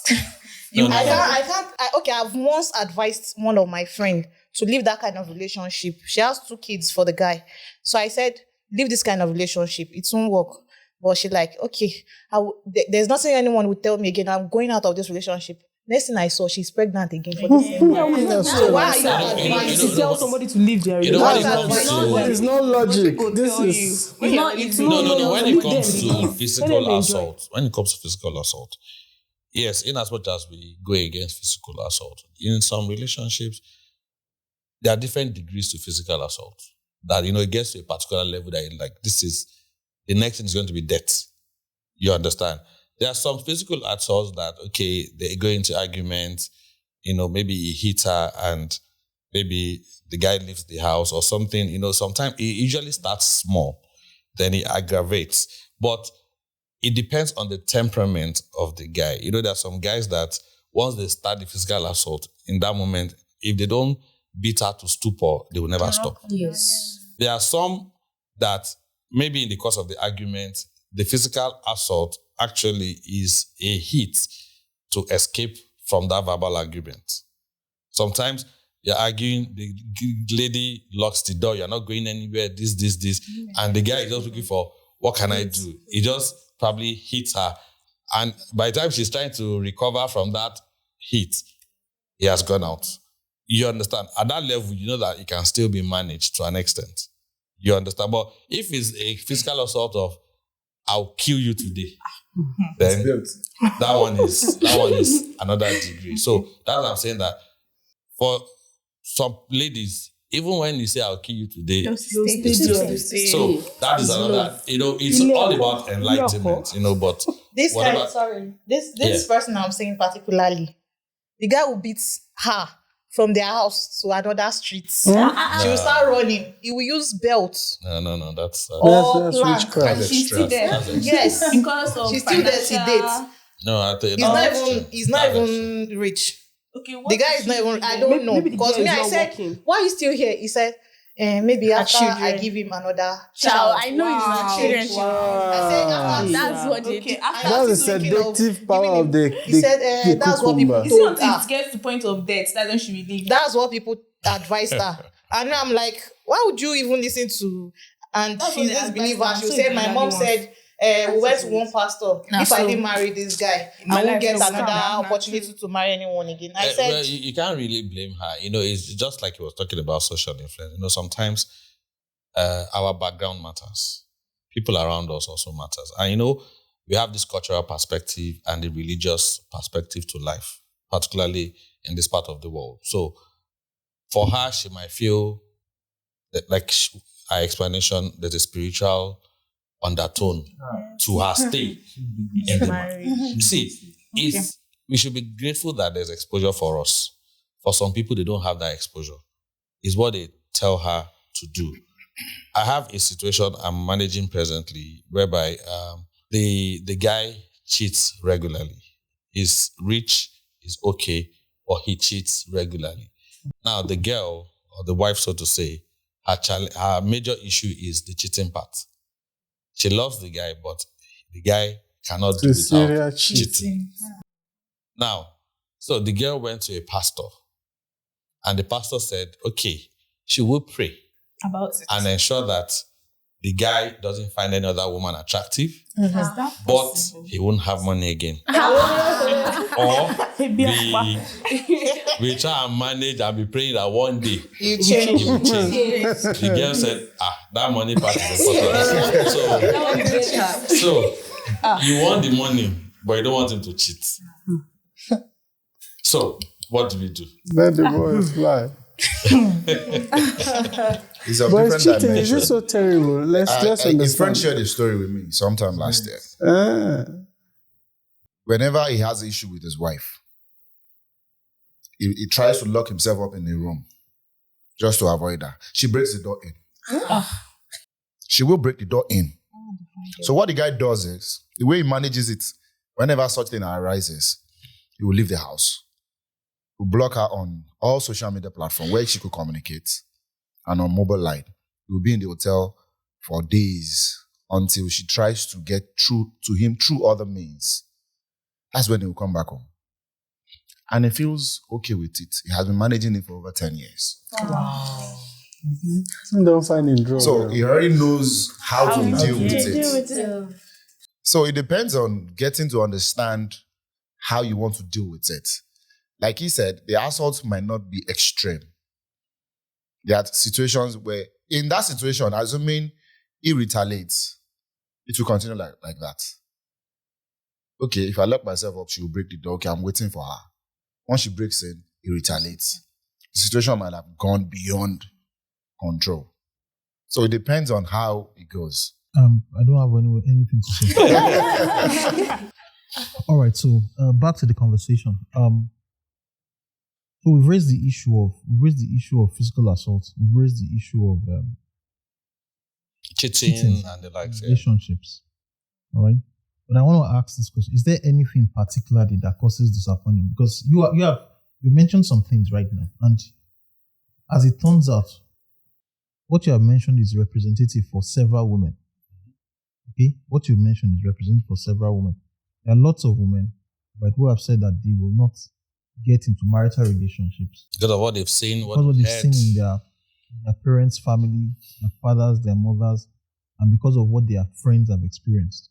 I've once advised one of my friends to leave that kind of relationship. She has 2 kids for the guy. So I said, leave this kind of relationship. It won't work. But she's like, okay, there's nothing anyone would tell me again. I'm going out of this relationship. Next thing I saw, she's pregnant again for the same guy. So why are you advising to tell somebody to leave their relationship? There's no logic. This is no. When it comes to physical assault, yes, in as much as we go against physical assault, in some relationships, there are different degrees to physical assault. That, it gets to a particular level that you're like, the next thing is going to be death. You understand? There are some physical assaults that, okay, they go into arguments, maybe he hit her and maybe the guy leaves the house or something, sometimes it usually starts small, then it aggravates. But it depends on the temperament of the guy. There are some guys that once they start the physical assault, in that moment, if they don't beat her to stupor, they will never stop. Yes. There are some that maybe in the course of the argument, the physical assault actually is a hit to escape from that verbal argument. Sometimes you're arguing, the lady locks the door, you're not going anywhere, this, and the guy is just looking for, what can I do? He just probably hits her. And by the time she's trying to recover from that hit, he has gone out. You understand? At that level, you know that it can still be managed to an extent. You understand? But if it's a physical assault of, I'll kill you today, then that one is another degree. So that's what I'm saying, that for some ladies, even when you say I'll kill you today, so that is another, it's all about enlightenment, but this guy, this person I'm saying particularly, the guy who beats her from their house to another street. She will start running. He will use belts. No, that's witchcraft. And she's still there. Yes, because of she's still there to date. No, I think He's not even rich. Okay, the guy is not even. I don't know, because me, I said, "Why are you still here?" He said, "Maybe after I give him another child." I know he's not children. I said, that's what they do. That's the seductive power of the. He said, "That's what people It's told not her. it gets to the point of death. That's when she will leave. That's what people advised her." And I'm like, "Why would you even listen to?" And she's this believer. She said, "My mom said." We went to one pastor. If I didn't marry this guy, I won't get another opportunity to marry anyone again. I said, well, you can't really blame her. It's just like he was talking about social influence. Sometimes our background matters. People around us also matters. And we have this cultural perspective and the religious perspective to life, particularly in this part of the world. So for her, she might feel that, like her explanation, there's a spiritual undertone to her stay in the marriage. See, we should be grateful that there's exposure for us. For some people, they don't have that exposure. It's what they tell her to do. I have a situation I'm managing presently whereby the guy cheats regularly. He's rich, he's okay, but he cheats regularly. Now, the girl, or the wife, so to say, her major issue is the cheating part. She loves the guy, but the guy cannot do without cheating. Now, so the girl went to a pastor, and the pastor said, okay, she will pray about it and ensure that the guy doesn't find any other woman attractive, but he won't have money again. Or we try and manage and be praying that one day you change. The girl said, that money part is important. So you want the money, but you don't want him to cheat. So what do we do? Let the boys fly. It's a But different cheating, dimension. is it so terrible? Let's understand. His friend shared a story with me sometime last year. Whenever he has an issue with his wife, he tries to lock himself up in a room just to avoid her. She breaks the door in. She will break the door in. So what the guy does is, the way he manages it, whenever such thing arises, he will leave the house. He will block her on all social media platforms where she could communicate, and on mobile line. He will be in the hotel for days until she tries to get through to him through other means. That's when he will come back home. And he feels okay with it. He has been managing it for over 10 years. Wow. Don't find him drunk. So he already knows how to deal with it. So it depends on getting to understand how you want to deal with it. Like he said, the assault might not be extreme. There are situations where, in that situation, assuming he retaliates, it will continue like that. Okay, if I lock myself up, she will break the door. Okay, I'm waiting for her. Once she breaks in, he retaliates. the situation might have gone beyond control. So it depends on how it goes. I don't have anything to say. All right, so back to the conversation. So we've raised the issue of physical assault. We've raised the issue of cheating and the like. Relationships. All right. But I want to ask this question: is there anything particularly that causes disappointment? Because you mentioned some things right now, and as it turns out, what you have mentioned is representative for several women. Okay, what you mentioned is representative for several women. There are lots of women, but who have said that they will not get into marital relationships because of what they've seen, because of they've seen in their parents' family, their fathers, their mothers, and because of what their friends have experienced.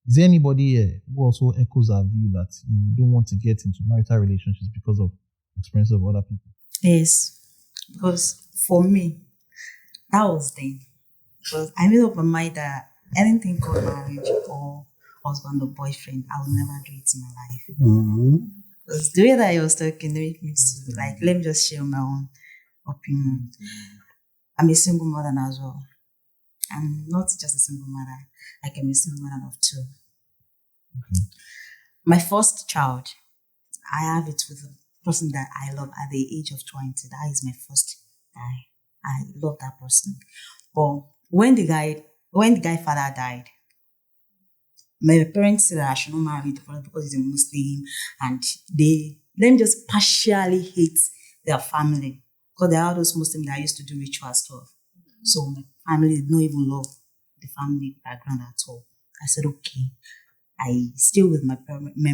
Is there anybody here who also echoes our view that you don't want to get into marital relationships because of experience of other people? Yes, because for me, that was then. Because I made up my mind that anything called marriage or husband or boyfriend, I will never do it in my life. Because the way that I was talking, they make me to, like, let me just share my own opinion. I'm a single mother as well. I'm not just a single mother, like I'm a single mother of two. Okay. My first child, I have it with a person that I love at the age of 20. That is my first guy. I love that person. But when the guy father died, my parents said that I should not marry the father because he's a Muslim, and them just partially hate their family because they are those Muslims that used to do ritual stuff. So my family did not even love the family background at all. I said, okay, I stay with my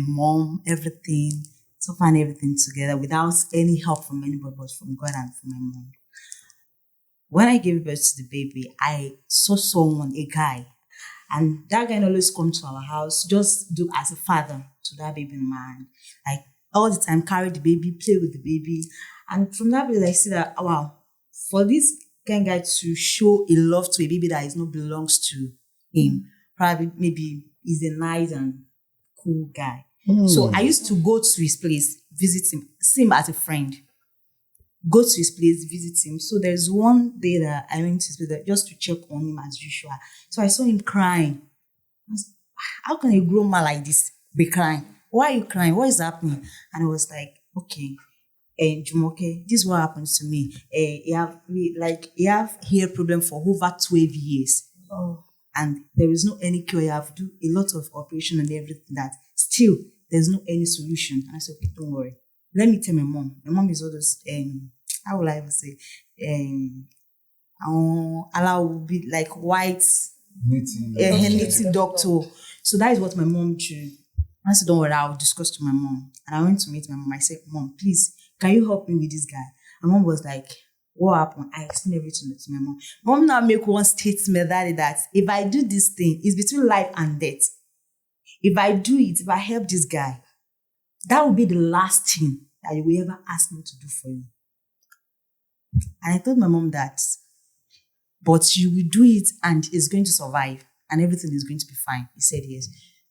mom, everything, so find everything together without any help from anybody but from God and from my mom. When I gave birth to the baby, I saw someone, a guy, and that guy always come to our house, just do as a father to that baby in my hand. Like all the time, carry the baby, play with the baby. And from that place, I see that, wow, for this kind of guy to show a love to a baby that is not belongs to him, probably maybe he's a nice and cool guy. So I used to go to his place, visit him, see him as a friend. Go to his place, visit him. So there's one day that I went to his place just to check on him as usual. So I saw him crying. I was, how can a grown man like this be crying? Why are you crying? What is happening? And I was like, okay, Jumoke, this is what happens to me. You have hair problem for over 12 years. Oh. And there is no any cure. You have to do a lot of operation and everything that still there's no any solution. And I said, okay, don't worry. Let me tell my mom. My mom is always, how will I even say, Allah will be like white, native doctor. So that is what my mom did. I said, don't worry, I'll discuss to my mom. And I went to meet my mom. I said, Mom, please, can you help me with this guy? My mom was like, what happened? I explained everything to my mom. Mom now make one statement that if I do this thing, it's between life and death. If I do it, if I help this guy, that will be the last thing that you will ever ask me to do for you. And I told my mom that, but you will do it and it's going to survive and everything is going to be fine. He said yes.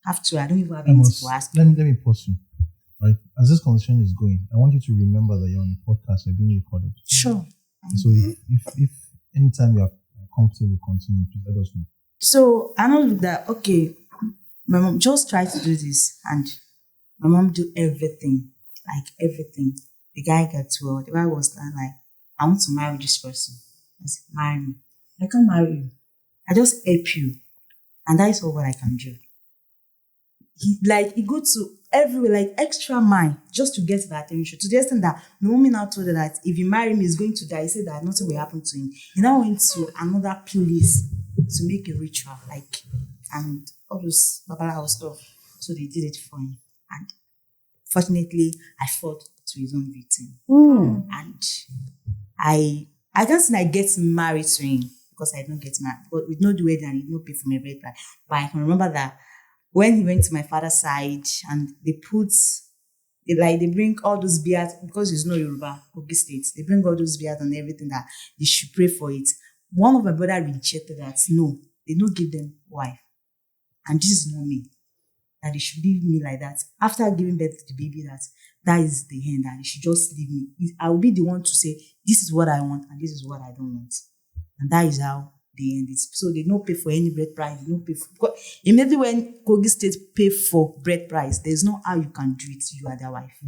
After, I don't even have anything to ask. Let me pause you. Right? As this conversation is going, I want you to remember that you're on a podcast, you're being recorded. Sure. So if anytime you're comfortable, continue, please let us know. So I know that, okay, my mom just tried to do this and my mom do everything, like everything. The guy gets well. The guy was like, I want to marry this person. I said, marry me. I can't marry you. I just help you. And that is all what I can do. He go to everywhere, like extra mile, just to get the attention. To the extent that my mom now told her that if you marry me, he's going to die. He said that nothing will happen to him. He now went to another place to make a ritual, like, and all those babalawo stuff. So they did it for him. And fortunately, I fought to his own victim. And I can't say I get married to him because I don't get married. But we don't do wedding and he don't pay for my bread. But I can remember that when he went to my father's side and they bring all those beards, because it's not Yoruba, Kogi State, they bring all those beards and everything that they should pray for it. One of my brother rejected that. No, they don't give them wife. And this is not me. that they should leave me like that. After giving birth to the baby, that is the end, and they should just leave me. I will be the one to say, this is what I want and this is what I don't want. And that is how they end it. So they don't pay for any bread price. They don't pay for, because immediately when Kogi State pay for bread price, there's no how you can do it. You are their wife.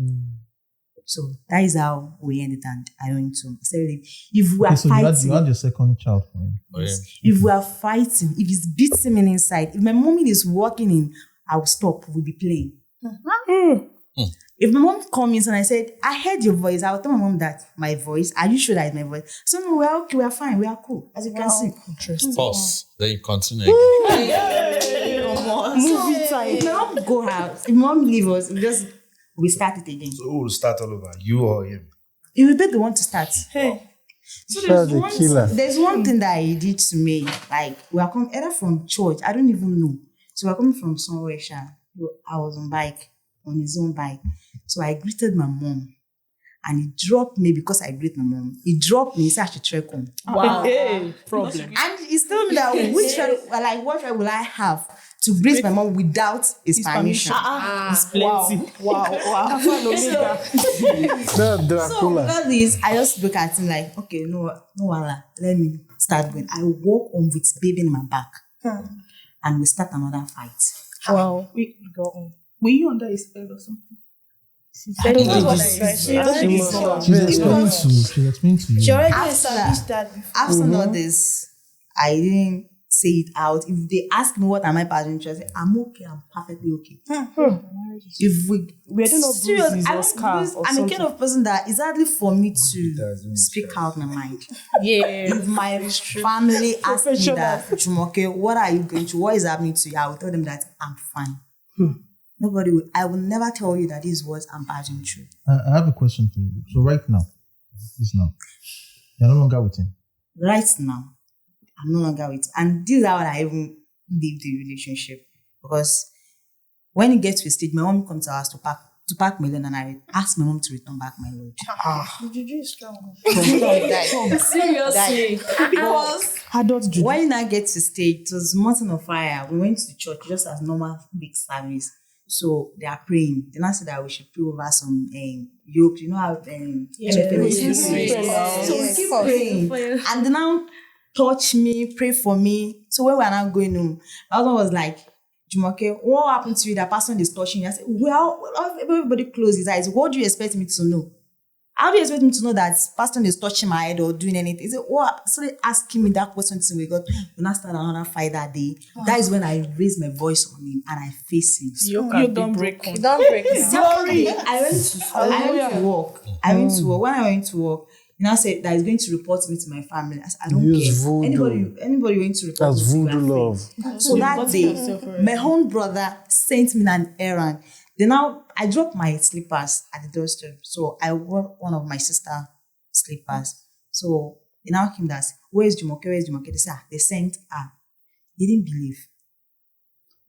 So that is how we ended, and I went to say, if we are so fighting, you had your second child for him. if we are fighting, if it's beating me inside, if my mommy is walking in, I'll stop. We'll be playing. If my mom comes and I said, I heard your voice, I'll tell my mom that my voice, are you sure that is my voice? So no, we're okay, we're fine, we are cool, as you can see. Interesting. Pause. Then you continue. Movie time. If my mom go out, if mom leave us, we start it again. So who will start all over? You or him? It will be the one to start. Hey. So there's one thing that he did to me. Like, we are coming either from church, I don't even know. So we're coming from somewhere, I was on his own bike. So I greeted my mom. And he dropped me because I greeted my mom. He dropped me, he said I should trek home. Wow. Hey, problem. And he's telling me that what right will I have to greet my mom without his permission? It's plenty. Wow. So all this, I just look at him like, okay, no, let me start going. I walk home with baby in my back. And we start another fight. Wow. We go on. Were you under a spell or something? She's explaining to you. She already established that before. After all this, I didn't say it out. If they ask me what am I passing through, I say, I'm okay, I'm perfectly okay. If we don't know bruises or scars or I'm a kind of person that it's hardly for me to speak out my mind. If my family ask me that, Jumoke, what are you going through? What is happening to you? I will tell them that I'm fine. Nobody will. I will never tell you that this is what I'm passing through. I have a question for you. So right now, you're no longer with him. Right now, I'm no longer with him. And this is how I even leave the relationship. Because when it gets to a stage, my mom comes to us to pack my load, and I ask my mom to return back my load. Juju is strong. Seriously. Because when I get to stage, it was Mountain of Fire. We went to church just as normal big service. So they are praying. Then I said that we should pray over some yoke. You know how so we keep praying. And then now touch me, pray for me. So when we are now going home, my husband was like, Jumoke, what happened to you? That person is touching you. I said, well, everybody close his eyes. What do you expect me to know? How do you expect me to know that person is touching my head or doing anything? He said, what? So they asking me that question till we not start another fight that day. That is when I raised my voice on him and I face him. You don't break. You don't break. Sorry. I went to work. When I went to work, I said that he's going to report me to my family. I said, I don't care. Voodoo. Anybody going to report That's me voodoo love. So that day, my own brother sent me an errand. Then now I dropped my slippers at the doorstep. So I wore one of my sister's slippers. So they now came and said, where's Jumoke? They said, they sent her. He didn't believe.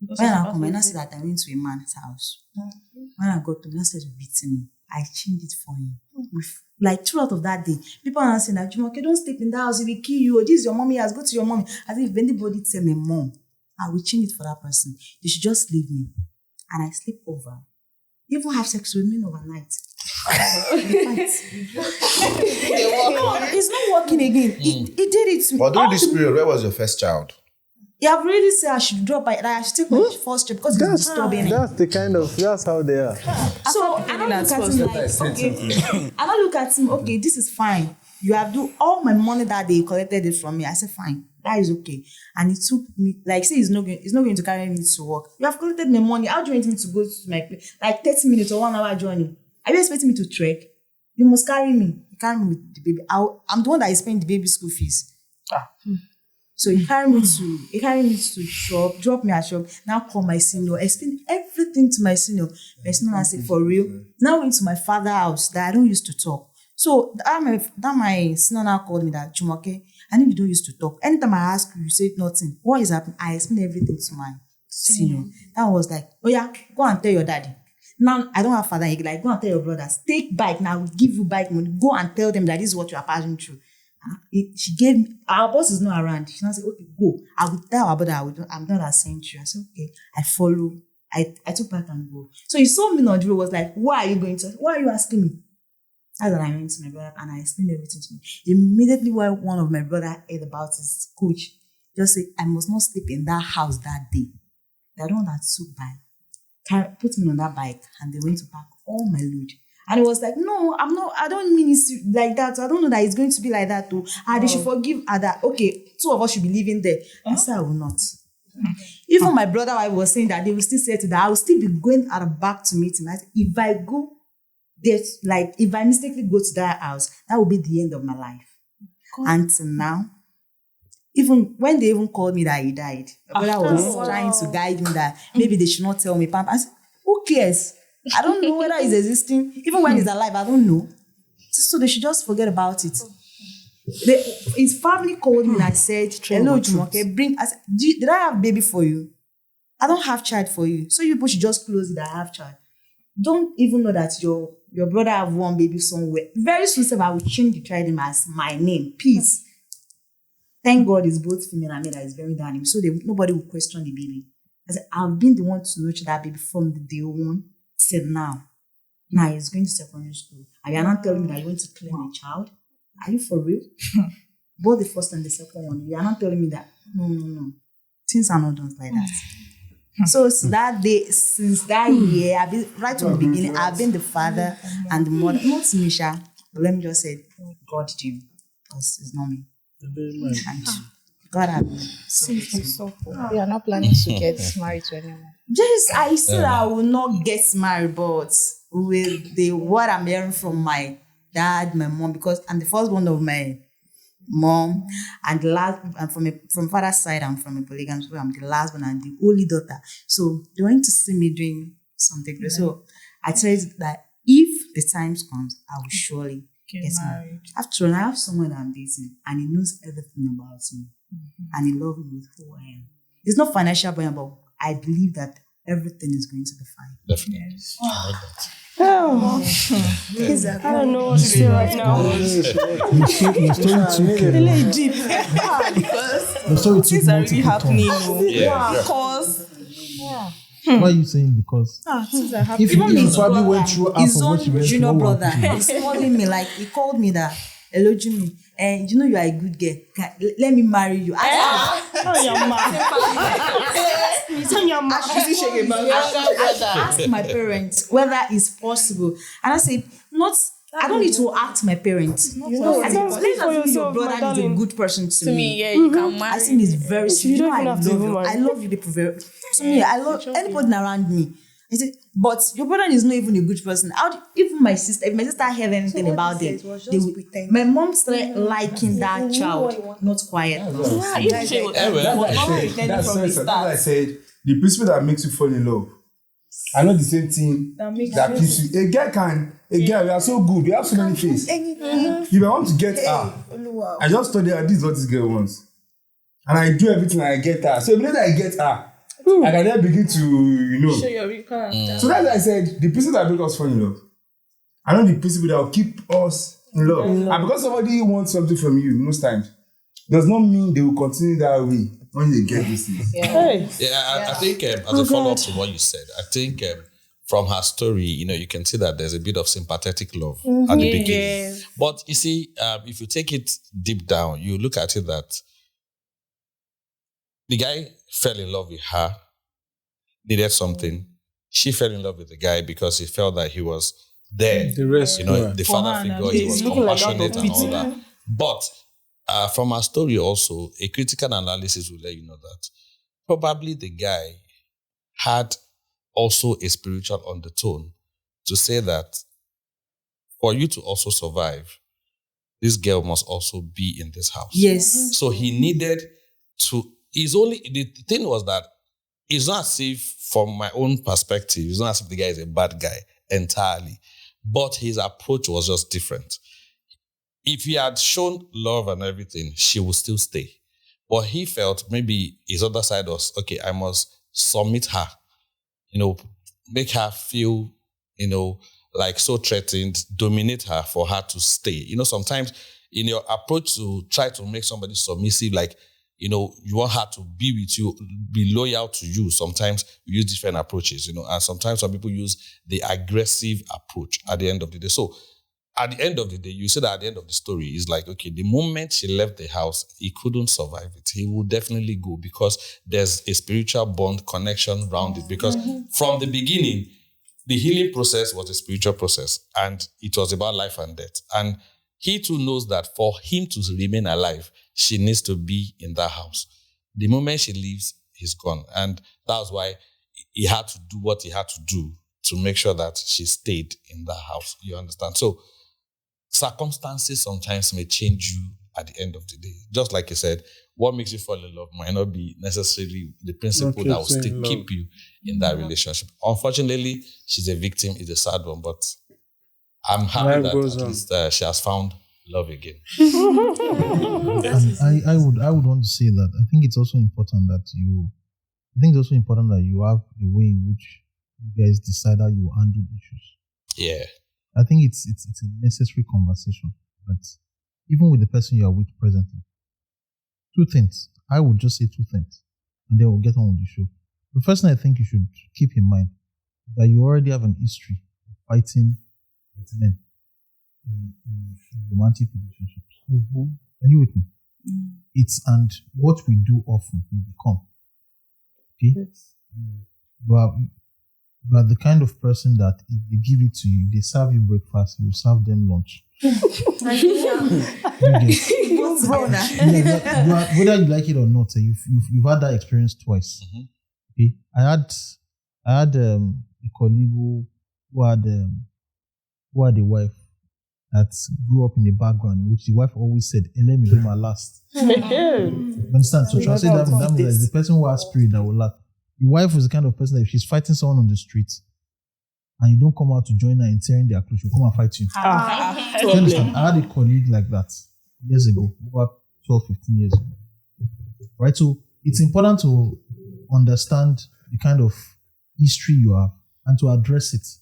When I come, I said that I went to a man's house. When I got to him, he started beating me. I changed it for him. Like throughout of that day, people are saying that Jumoke, don't sleep in that house, he will kill you. Or this is your mommy, go to your mommy. As if anybody tell me, mom, I will change it for that person. They should just leave me. And I sleep over. Even have sex with me overnight. No, it's not working again. He did it to me. But during this period, where was your first child? You have already said I should drop that I should take my first trip because it's disturbing. That's how they are. So I don't look at him like, okay. I don't look at him, okay, this is fine. You have do all my money that day, you collected it from me. I said, fine, that is okay. And it took me, like, say he's not going to carry me to work. You have collected my money. How do you want me to go to my place? Like 30 minutes or 1 hour journey. Are you expecting me to trek? You must carry me. You carry me with the baby. I'm the one that is paying the baby school fees. So he carried me to shop, drop me at shop, now call my senior, explain everything to my senior. My senior now say, for real? Now went to my father's house that I don't used to talk. So that my senior now called me that, Jumoke, I know you don't used to talk. Anytime I ask you, you say nothing. What is happening? I explain everything to my senior. That was like, oh yeah, go and tell your daddy. Now, I don't have father. Like, go and tell your brothers, take bike now, we'll give you bike money. Go and tell them that this is what you are passing through. She gave me, our boss is not around. She now said, okay, go. I will tell our brother I'm not sent you. I said, okay. I follow I took back and go. So he saw me on the road, was like, why are you asking me? That's when I went to my brother and I explained everything to him. Immediately when one of my brother heard about his coach, just said, I must not sleep in that house that day. The one that took bike, put me on that bike and they went to pack all my load. And he was like, no, I don't mean it like that. I don't know that it's going to be like that too. They should forgive Ada. Okay, 2 of us should be living there. I said, I will not. Even my brother, I was saying that they will still say to that, I will still be going at the back to meet him. I said, if I go there, like if I mistakenly go to that house, that will be the end of my life. Until now, even when they even called me that he died, my brother was trying to guide me that maybe they should not tell me. I said, who cares? I don't know whether he's existing. Even when he's alive, I don't know. So they should just forget about it. His family called me and said, hello, Jumoke, I said, did I have baby for you? I don't have child for you. So you people should just close it, I have child. Don't even know that your brother have one baby somewhere. Very soon, I will change the child name as my name. Peace. Thank God it's both female and male that is very down him. So nobody will question the baby. I said, I've been the one to nurture that baby from the day one till now. Now he's going to secondary school. And you're not telling me that you want to claim a child? Are you for real? Both the first and the second one. You're not telling me that. No. Things are not done like that. So since that year, I've been right from the beginning, I've been the father and the mother. Not Misha, but let me just say, God did you. Because it's not me. And God had me. So cool. You are not planning to get married to anyone? Just, I said I will not get married, but with what I'm hearing from my dad, my mom, because I'm the first one of my mom, and the last, and from father's side, I'm from a polygamous, so I'm the last one and the only daughter. So they went to see me doing something. Mm-hmm. So I said that if the time comes, I will surely get married. After all, I have someone that I'm dating, and he knows everything about me, and he loves me with who I am. It's not financial, but I believe that everything is going to be fine. Definitely. Yes. I like that. Oh, I don't know what to say right now. Things are really happening. Because why are you saying because? Things are happening. If you probably went through his own junior brother, he's calling me like he called me that. Hello, Jimmy. And you know you are a good girl. Let me marry you. Ask my parents whether it's possible. And I said, I don't need to ask my parents. I said, your brother is a good person to me. Yeah, you can marry. I think it's very sweet. I love you people very. To me, I love anybody around me. I said, but your brother is not even a good person. Even my sister, if my sister heard anything about them, my mom started liking that child. Not quiet. That's I said. The principle that makes you fall in love. I know the same thing that keeps you. A girl, we are so good. We have so many faces. If I want to get her, I just told her this is what this girl wants. And I do everything and I get her. So immediately I get her, I can then begin to, show your real character. So that's why I said the principle that makes us fall in love. I know the principle that will keep us in love. And because somebody wants something from you most times, does not mean they will continue that way when they get these things. I think as a follow-up to what you said, I think from her story, you can see that there's a bit of sympathetic love at the beginning. But you see, if you take it deep down, you look at it that the guy fell in love with her, needed something. She fell in love with the guy because he felt that he was there. The father figure, he was compassionate and all that. But from our story also, a critical analysis will let you know that probably the guy had also a spiritual undertone to say that for you to also survive, this girl must also be in this house. Yes. So he needed to, the thing was that it's not as if, from my own perspective, it's not as if the guy is a bad guy entirely, but his approach was just different. If he had shown love and everything, she would still stay. But he felt maybe his other side was, okay, I must submit her, make her feel, like so threatened, dominate her for her to stay. Sometimes in your approach to try to make somebody submissive, like you want her to be with you, be loyal to you. Sometimes we use different approaches, and sometimes some people use the aggressive approach at the end of the day. So at the end of the day, you say that at the end of the story, it's like, okay, the moment she left the house, he couldn't survive it. He would definitely go because there's a spiritual bond connection around it. Because from the beginning, the healing process was a spiritual process and it was about life and death. And he too knows that for him to remain alive, she needs to be in that house. The moment she leaves, he's gone. And that's why he had to do what he had to do to make sure that she stayed in that house. You understand? So circumstances sometimes may change you at the end of the day. Just like you said, what makes you fall in love might not be necessarily the principle that will still keep you in that relationship. Unfortunately, she's a victim. It's a sad one, but I'm happy that at least she has found love again. And I would want to say that I think it's also important that you have a way in which you guys decide how you handle issues. Yeah. I think it's a necessary conversation. But even with the person you are with presently, two things. I would just say two things, and then we'll get on with the show. The first thing I think you should keep in mind is that you already have an history of fighting with men in romantic relationships. Are you with me? And what we do often, we become. Okay? Yes. You are the kind of person that if they give it to you, they serve you breakfast, you serve them lunch. Whether you like it or not, you've had that experience twice. Okay, I had a colleague who had a wife that grew up in the background, in which the wife always said, "Let me do my last." You understand? So translate that means the person who has spirit that will last. The wife was the kind of person that if she's fighting someone on the street and you don't come out to join her in tearing their clothes, she'll come and fight you. You understand? I had a colleague like that years ago, about 12, 15 years ago. Right? So it's important to understand the kind of history you have and to address it.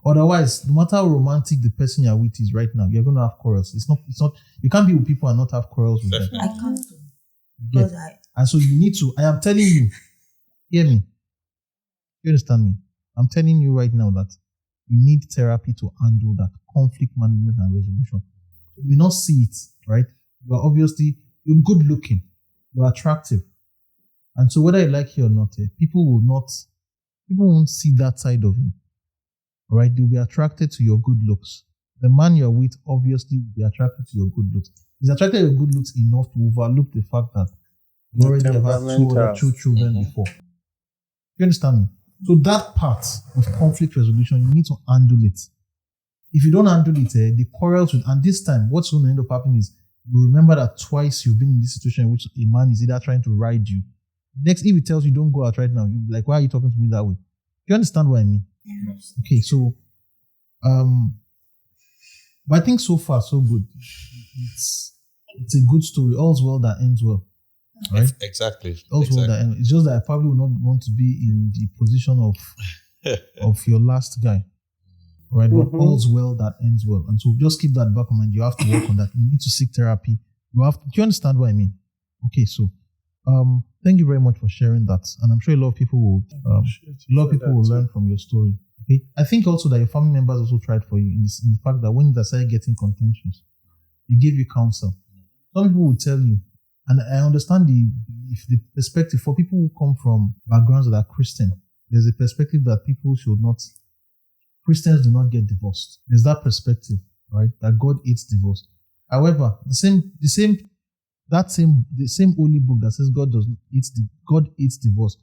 Otherwise, no matter how romantic the person you're with is right now, you're going to have quarrels. It's not. You can't be with people and not have quarrels with them. I can't. And so you need to. I am telling you. Hear me. You understand me? I'm telling you right now that you need therapy to handle that conflict management and resolution. You will not see it, right? You're good looking, you're attractive. And so whether you like it or not, people won't see that side of you. All right? They'll be attracted to your good looks. The man you're with obviously will be attracted to your good looks. He's attracted to your good looks enough to overlook the fact that you already have had two children before. You understand me? So that part of conflict resolution, you need to handle it. If you don't handle it, the quarrels and this time, what's going to end up happening is you remember that twice you've been in this situation in which a man is either trying to ride you. Next, if he tells you don't go out right now, you'll be like, why are you talking to me that way? You understand what I mean? Yes. Okay, so but I think so far so good. It's a good story. All's well that ends well. Right? Exactly. Also, exactly. It's just that I probably would not want to be in the position of your last guy. Right? But all's well that ends well. And so just keep that back in mind. You have to work on that. You need to seek therapy. Do you understand what I mean? Okay, so thank you very much for sharing that. And I'm sure a lot of people will learn from your story. Okay. I think also that your family members also tried for you in the fact that when they started getting contentious, they gave you counsel. Some people will tell you. And I understand the perspective for people who come from backgrounds that are Christian. There's a perspective that Christians do not get divorced. There's that perspective, right? That God hates divorce. However, the same holy book that says God hates divorce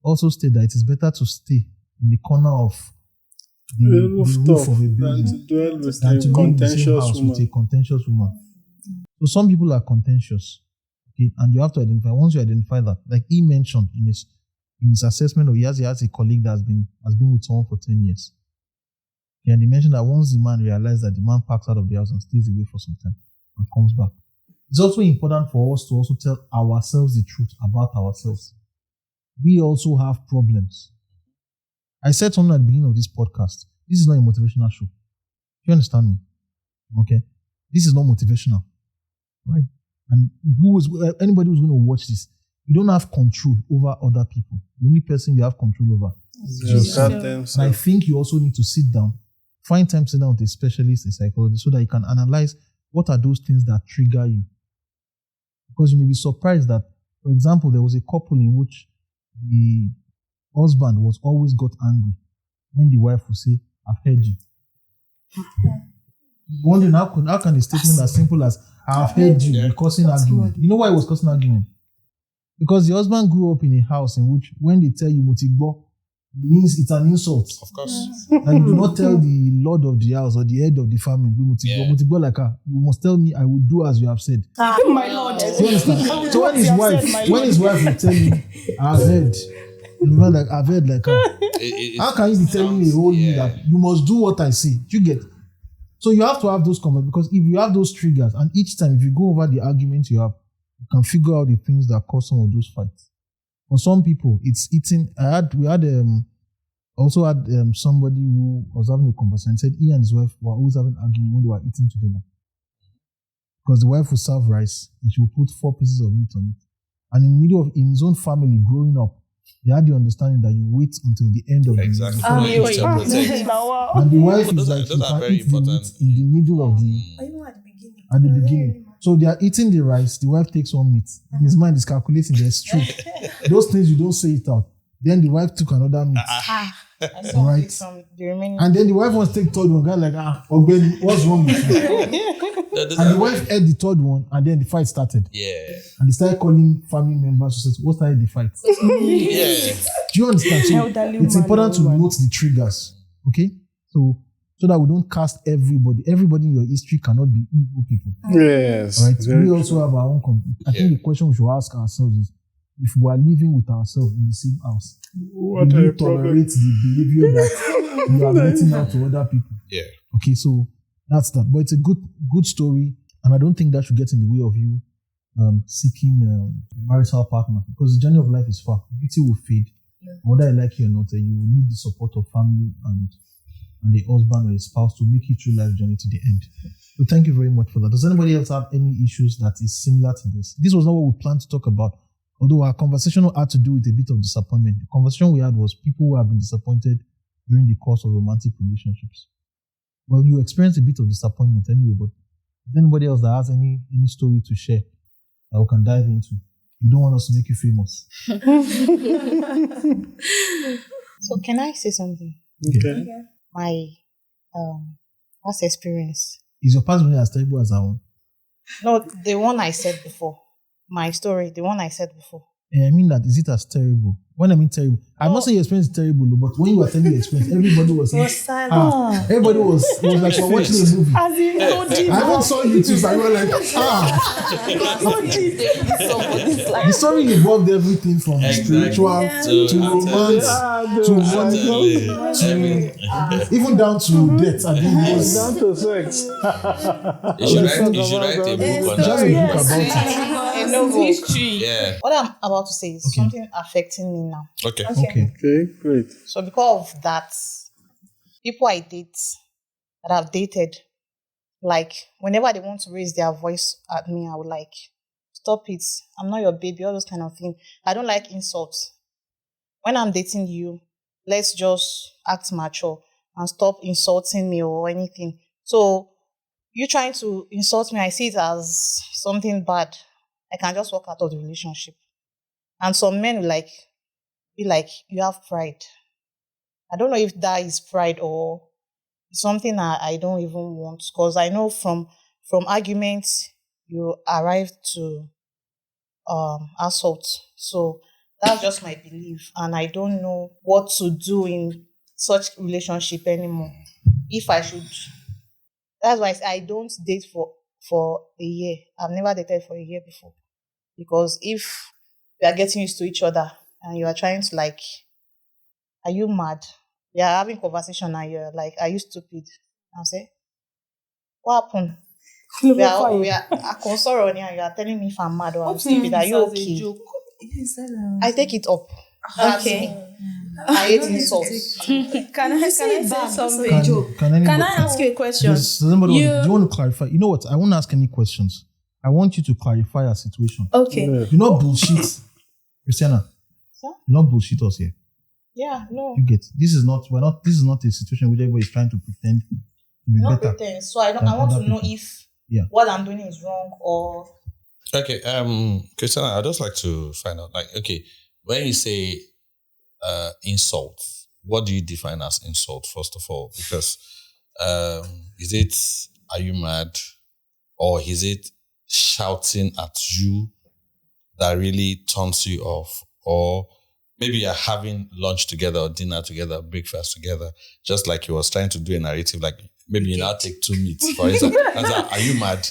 also states that it is better to stay in the corner of the roof of a building than to be in the same house with a contentious woman. So some people are contentious. Okay, and you have to identify. Once you identify that, like he mentioned in his assessment, he has a colleague that has been with someone for 10 years. Okay, and he mentioned that once the man realized that the man packs out of the house and stays away for some time and comes back, it's also important for us to also tell ourselves the truth about ourselves. We also have problems. I said something at the beginning of this podcast. This is not a motivational show. Do you understand me? Okay, this is not motivational, right? And anybody who's going to watch this, you don't have control over other people. The only person you have control over is yourself. And I think you also need to sit down, find time to sit down with a specialist, a psychologist, so that you can analyze what are those things that trigger you. Because you may be surprised that, for example, there was a couple in which the husband was always got angry when the wife would say, "I've heard you." Wondering how can a statement as simple as "I've heard you" be causing argument? You know why it was causing argument? Because the husband grew up in a house in which when they tell you "Mutigbo," it means it's an insult. Of course. And you do not tell the lord of the house or the head of the family, "Mutigbo." Mutigbo like you must tell me, "I will do as you have said." My lord. So when his wife will tell him, "I've heard," like I've heard like how can you be telling me a whole me that you must do what I say? Do you get? So you have to have those comments, because if you have those triggers, and each time if you go over the arguments you have, you can figure out the things that cause some of those fights. For some people, it's eating. We had somebody who was having a conversation and said he and his wife were always having argument when they were eating together. Because the wife would serve rice and she would put 4 pieces of meat on it. And in the middle of in his own family growing up, they had the understanding that you wait until the end of the meal. And the wife is like, you can eat the meat in the middle of at the beginning. So they are eating the rice, the wife takes 1 meat. In his mind is calculating the streak. Those things you don't say it out. Then the wife took another meat. Right? And then the wife wants to take third one. Guy like, Ogbeni, what's wrong with you? And the wife ate the third one, and then the fight started. Yeah. And they started calling family members who said, what started the fight? Yeah. Do you understand? So it's important to note the triggers. Okay? So that we don't cast everybody. Everybody in your history cannot be evil people. Yes. Right? We also have our own I think the question we should ask ourselves is, if we are living with ourselves in the same house, what do you tolerate the behavior that you are letting out to other people? Yeah. Okay, so that's that. But it's a good story, and I don't think that should get in the way of you seeking a marital partner, because the journey of life is far. Beauty will fade. Yeah. Whether I like you or not, you will need the support of family and a husband or a spouse to make it through life journey to the end. So thank you very much for that. Does anybody else have any issues that is similar to this? This was not what we planned to talk about, although our conversation had to do with a bit of disappointment. The conversation we had was people who have been disappointed during the course of romantic relationships. Well, you experienced a bit of disappointment anyway, but is there anybody else that has any story to share that we can dive into? You don't want us to make you famous. So can I say something? Okay. My past experience. Is your past as terrible as our own? No, the one I said before. My story, the one I said before. I mean that, is it as terrible? When I mean terrible, I'm not saying your experience is terrible, but when you were telling your experience, everybody was saying, everybody was like you're watching a movie. As in, no deep. I haven't saw you too, so you were like, No deep. The story involved everything from spiritual to romance to money to even down to death. I think it was down to sex. You should write a book on just a that. book about it. History. Yeah. What I'm about to say is something affecting me now. Okay. Okay, great. So because of that, people I date that I've dated, like whenever they want to raise their voice at me, I would like, stop it. I'm not your baby, all those kind of things. I don't like insults. When I'm dating you, let's just act mature and stop insulting me or anything. So you trying to insult me, I see it as something bad. I can just walk out of the relationship. And some men will be like, you have pride. I don't know if that is pride or something I don't even want. Because I know from arguments, you arrive to assault. So that's just my belief. And I don't know what to do in such relationship anymore. If I should. That's why I don't date for a year. I've never dated for a year before. Because if we are getting used to each other and you are trying to are you mad? We are having conversation and you're like, are you stupid? I'll say, what happened? we are sorry and you are telling me if I'm mad or I'm stupid. Are you okay? I take it up. Okay. I hate insults. Can I say something? Can I ask you a question? Do you want to clarify? You know what? I won't ask any questions. I want you to clarify our situation. Okay. Yeah. Do not bullshit, Christiana. Sir? Do not bullshit us here. Yeah, no. You get this is not a situation where everybody is trying to pretend to be Not better. pretend. So I than want to other know people. if what I'm doing is wrong or Okay, Christiana, I'd just like to find out, like, okay, when you say insult, what do you define as insult, first of all? Because is it, are you mad? Or is it shouting at you that really turns you off? Or maybe you're having lunch together or dinner together, breakfast together, just like you was trying to do a narrative, like maybe you now take 2 meats, for instance. And say, are you mad?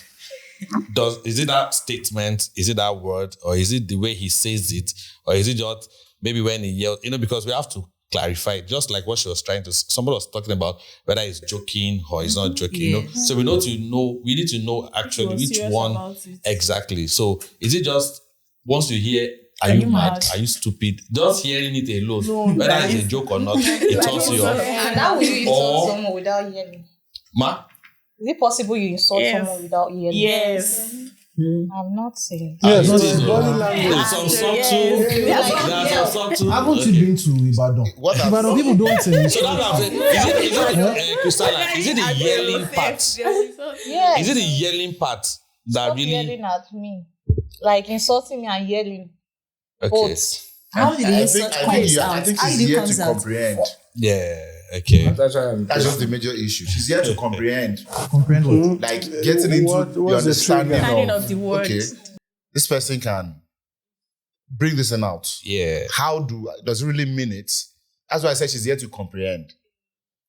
Is it that statement? Is it that word? Or is it the way he says it? Or is it just maybe when he yelled? Because we have to clarify it, just like what she was trying to, somebody was talking about whether he's joking or he's not joking, So we need to know actually which one exactly. So is it just once you hear, are you mad? Are you stupid? Just hearing it alone, whether it's a joke or not, it turns you off. and how will you insult someone without yelling? Ma? Is it possible you insult someone without yelling? Yes. I'm not saying. Yes, Not yes, in body language. There's some subtle. Haven't you been to Ibadan? Ibadan people don't say So that's what I'm saying. Is it Christiana, is it the yelling part? Yes. Is it the yelling part that Stop really? yelling at me. Like insulting me and yelling. Okay. Both. I think she's here to comprehend. Yeah. Okay. That's just the major issue. She's here to comprehend. Comprehend what? Like getting into the understanding of the words. Okay, this person can bring this one out. Yeah. Does it really mean it? That's why I said she's here to comprehend.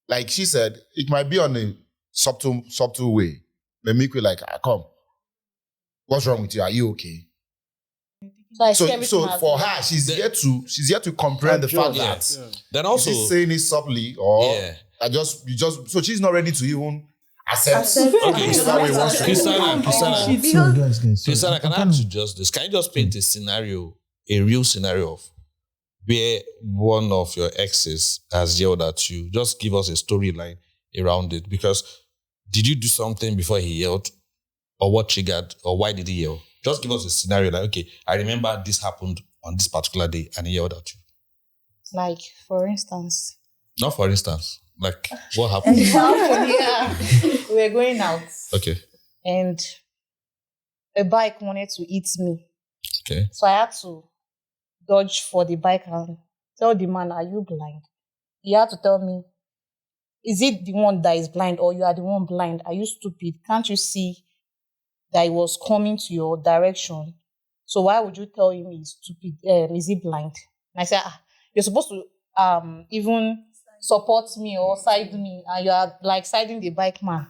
Like she said, it might be on a subtle way. But make you like, come. What's wrong with you? Are you okay? So for her, she's here to comprehend the fact that then also is she saying it subtly or so she's not ready to even accept. Okay, Christiana, can I ask you just this? Can you just paint a scenario, a real scenario of where one of your exes has yelled at you? Just give us a storyline around it. Because did you do something before he yelled? Or what triggered? Or why did he yell? Just give us a scenario like, okay, I remember this happened on this particular day and he yelled at you. Like, for instance. Not for instance. Like, what happened? We were going out. Okay. And a bike wanted to eat me. Okay. So I had to dodge for the bike and tell the man, are you blind? He had to tell me, is it the one that is blind or you are the one blind? Are you stupid? Can't you see that he was coming to your direction? So why would you tell him he's stupid? Is he blind? And I said, you're supposed to even support me or side me, and you are like siding the bike man.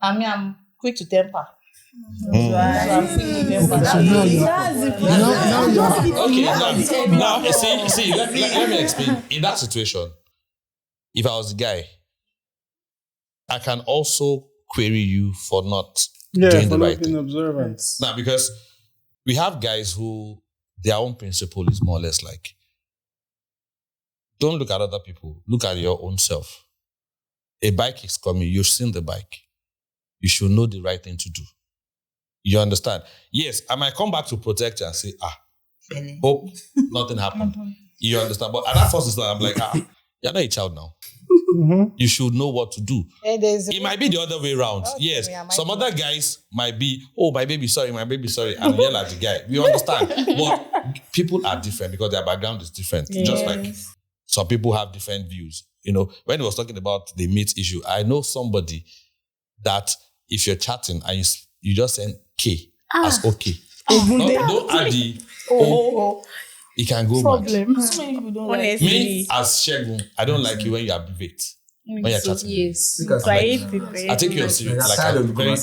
I'm quick to temper. Okay, now see, let me explain. In that situation, if I was the guy, I can also query you for not doing the right thing. Observant. Now, because we have guys who their own principle is more or less like, don't look at other people, look at your own self. A bike is coming, you've seen the bike. You should know the right thing to do. You understand? Yes, I might come back to protect you and say, hope nothing happened. You understand? But at that first instance, I'm like, you're not a child now. Mm-hmm. You should know what to do. It might be the other way around. Okay, yes. Some other guys might be, my baby, sorry, and yell at the guy. We understand. But people are different because their background is different. Yes. Just like some people have different views. When he was talking about the meat issue, I know somebody that if you're chatting and you just send K as okay. Don't add the it can go problem. Mad. So many people don't like me as Segun. I don't like you when you abbreviate. When you're chatting. Yes. I take you on serious. Like I'm very, I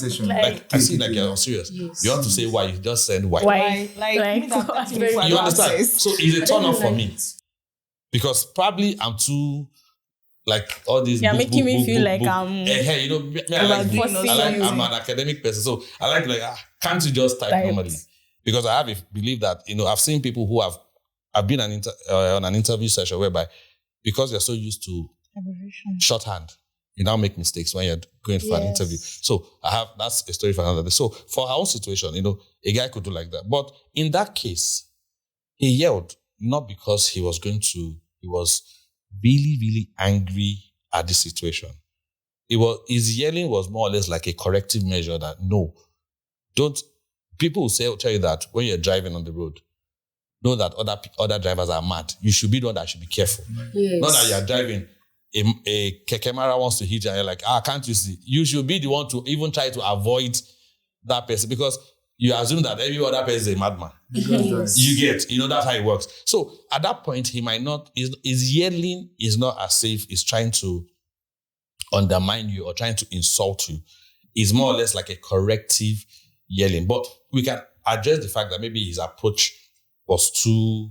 see like you're serious. Yes. You want to say why, you just send why. Why? You understand? So it's a turn off for me. Because probably I'm too like all these. You're making me feel like I'm. I'm an academic person, so I like can't you just type normally? Because I have a belief that I've seen people who have been on an interview session whereby because they're so used to shorthand, You now make mistakes when you're going for an interview. So that's a story for another day. So for our own situation, a guy could do like that. But in that case, he yelled not because he was really, really angry at the situation. His yelling was more or less like a corrective measure that people will tell you that when you're driving on the road, know that other drivers are mad. You should be the one that should be careful. Yes. Not that you're driving, a kekemara wants to hit you and you're like, can't you see? You should be the one to even try to avoid that person because you assume that every other person is a madman. Yes. You get, that's how it works. So at that point, he might not, his yelling is not as if he's trying to undermine you or trying to insult you. It's more or less like a corrective yelling. But we can address the fact that maybe his approach was too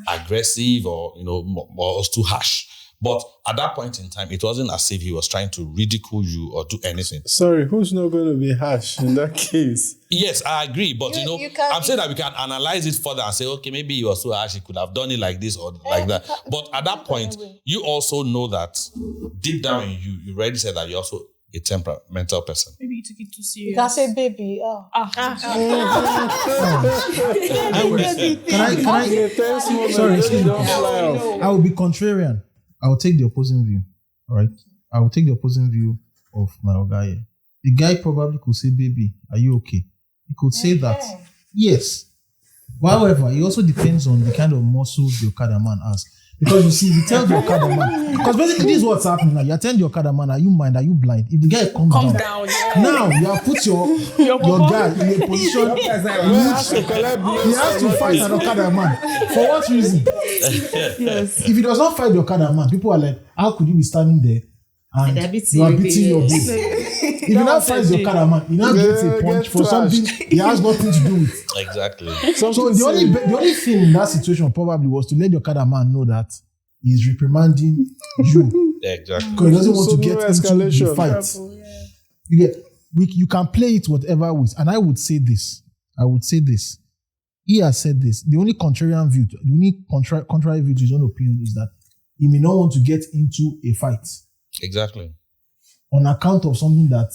aggressive or, was too harsh. But at that point in time, it wasn't as if he was trying to ridicule you or do anything. Sorry, who's not going to be harsh in that case? Yes, I agree. But, I'm saying that we can analyze it further and say, okay, maybe he was so harsh, he could have done it like this or like that. But at that point, you also know that deep down in you already said that you're also a temperamental person. Maybe you took it too serious. You can say baby. Oh. Sorry, excuse me. I will be contrarian. I will take the opposing view. All right? I will take the opposing view of my guy. The guy probably could say, baby, are you okay? He could say that. Yes. However, it also depends on the kind of muscles the Okada man has. Because you see, you tell the Okada man, because basically this is what's happening now. You're telling the Okada man, are you mind? Are you blind? If the guy comes down now you have put your guy in a position he has to fight an Okada man. For what reason? Yes. If he does not fight the Okada man, people are like, how could you be standing there and you are beating your baby? If you now fight the Okada man, he now gets a punch for something he has nothing to do with. Exactly. So the only thing in that situation probably was to let the Okada man know that he's reprimanding you. Exactly. Because he doesn't want to get into the fight. You can play it whatever ways. And I would say this. He has said this. The only contrarian view, the only contrary view to his own opinion is that he may not want to get into a fight. Exactly. On account of something that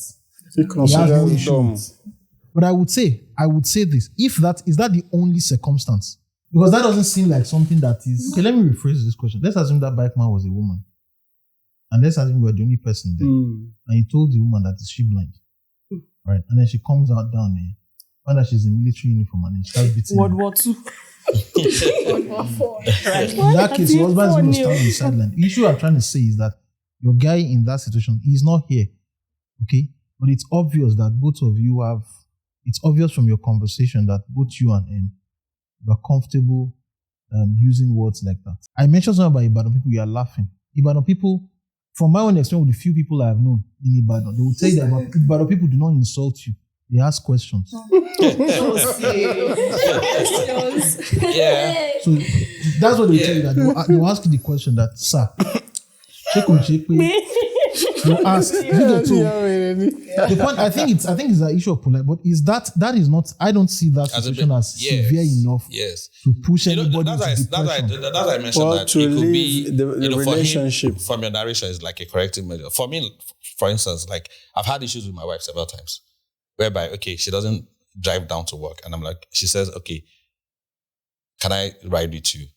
he considers dumb. But I would say this. Is that the only circumstance? Because that doesn't seem like something that is... Okay, let me rephrase this question. Let's assume that bike man was a woman. And let's assume you were the only person there. And you told the woman that is she blind. Right? And then she comes out down there. Find that she's in military uniform and then she starts beating World War II. World War IV. In that case, your husband is going to stand on the sideline. The issue I'm trying to say is that your guy in that situation, he's not here. Okay? But it's obvious that both of you have... It's obvious from your conversation that both you and him are comfortable using words like that. I mentioned something about Ibadan people, you are laughing. Ibadan people, from my own experience with the few people I have known in Ibadan, they will tell you that Ibadan people do not insult you. They ask questions. Yeah. So that's what they tell you. That they will ask you the question that, sir, check. You ask. The point, I think it's an issue of polite, but that is not. I don't see that situation as severe enough to push anybody to depression. That's why I mentioned that to it could be the relationship. From your narration is like a corrective measure. For me, for instance, like I've had issues with my wife several times, whereby she doesn't drive down to work, and I'm like, she says, okay, can I ride with you?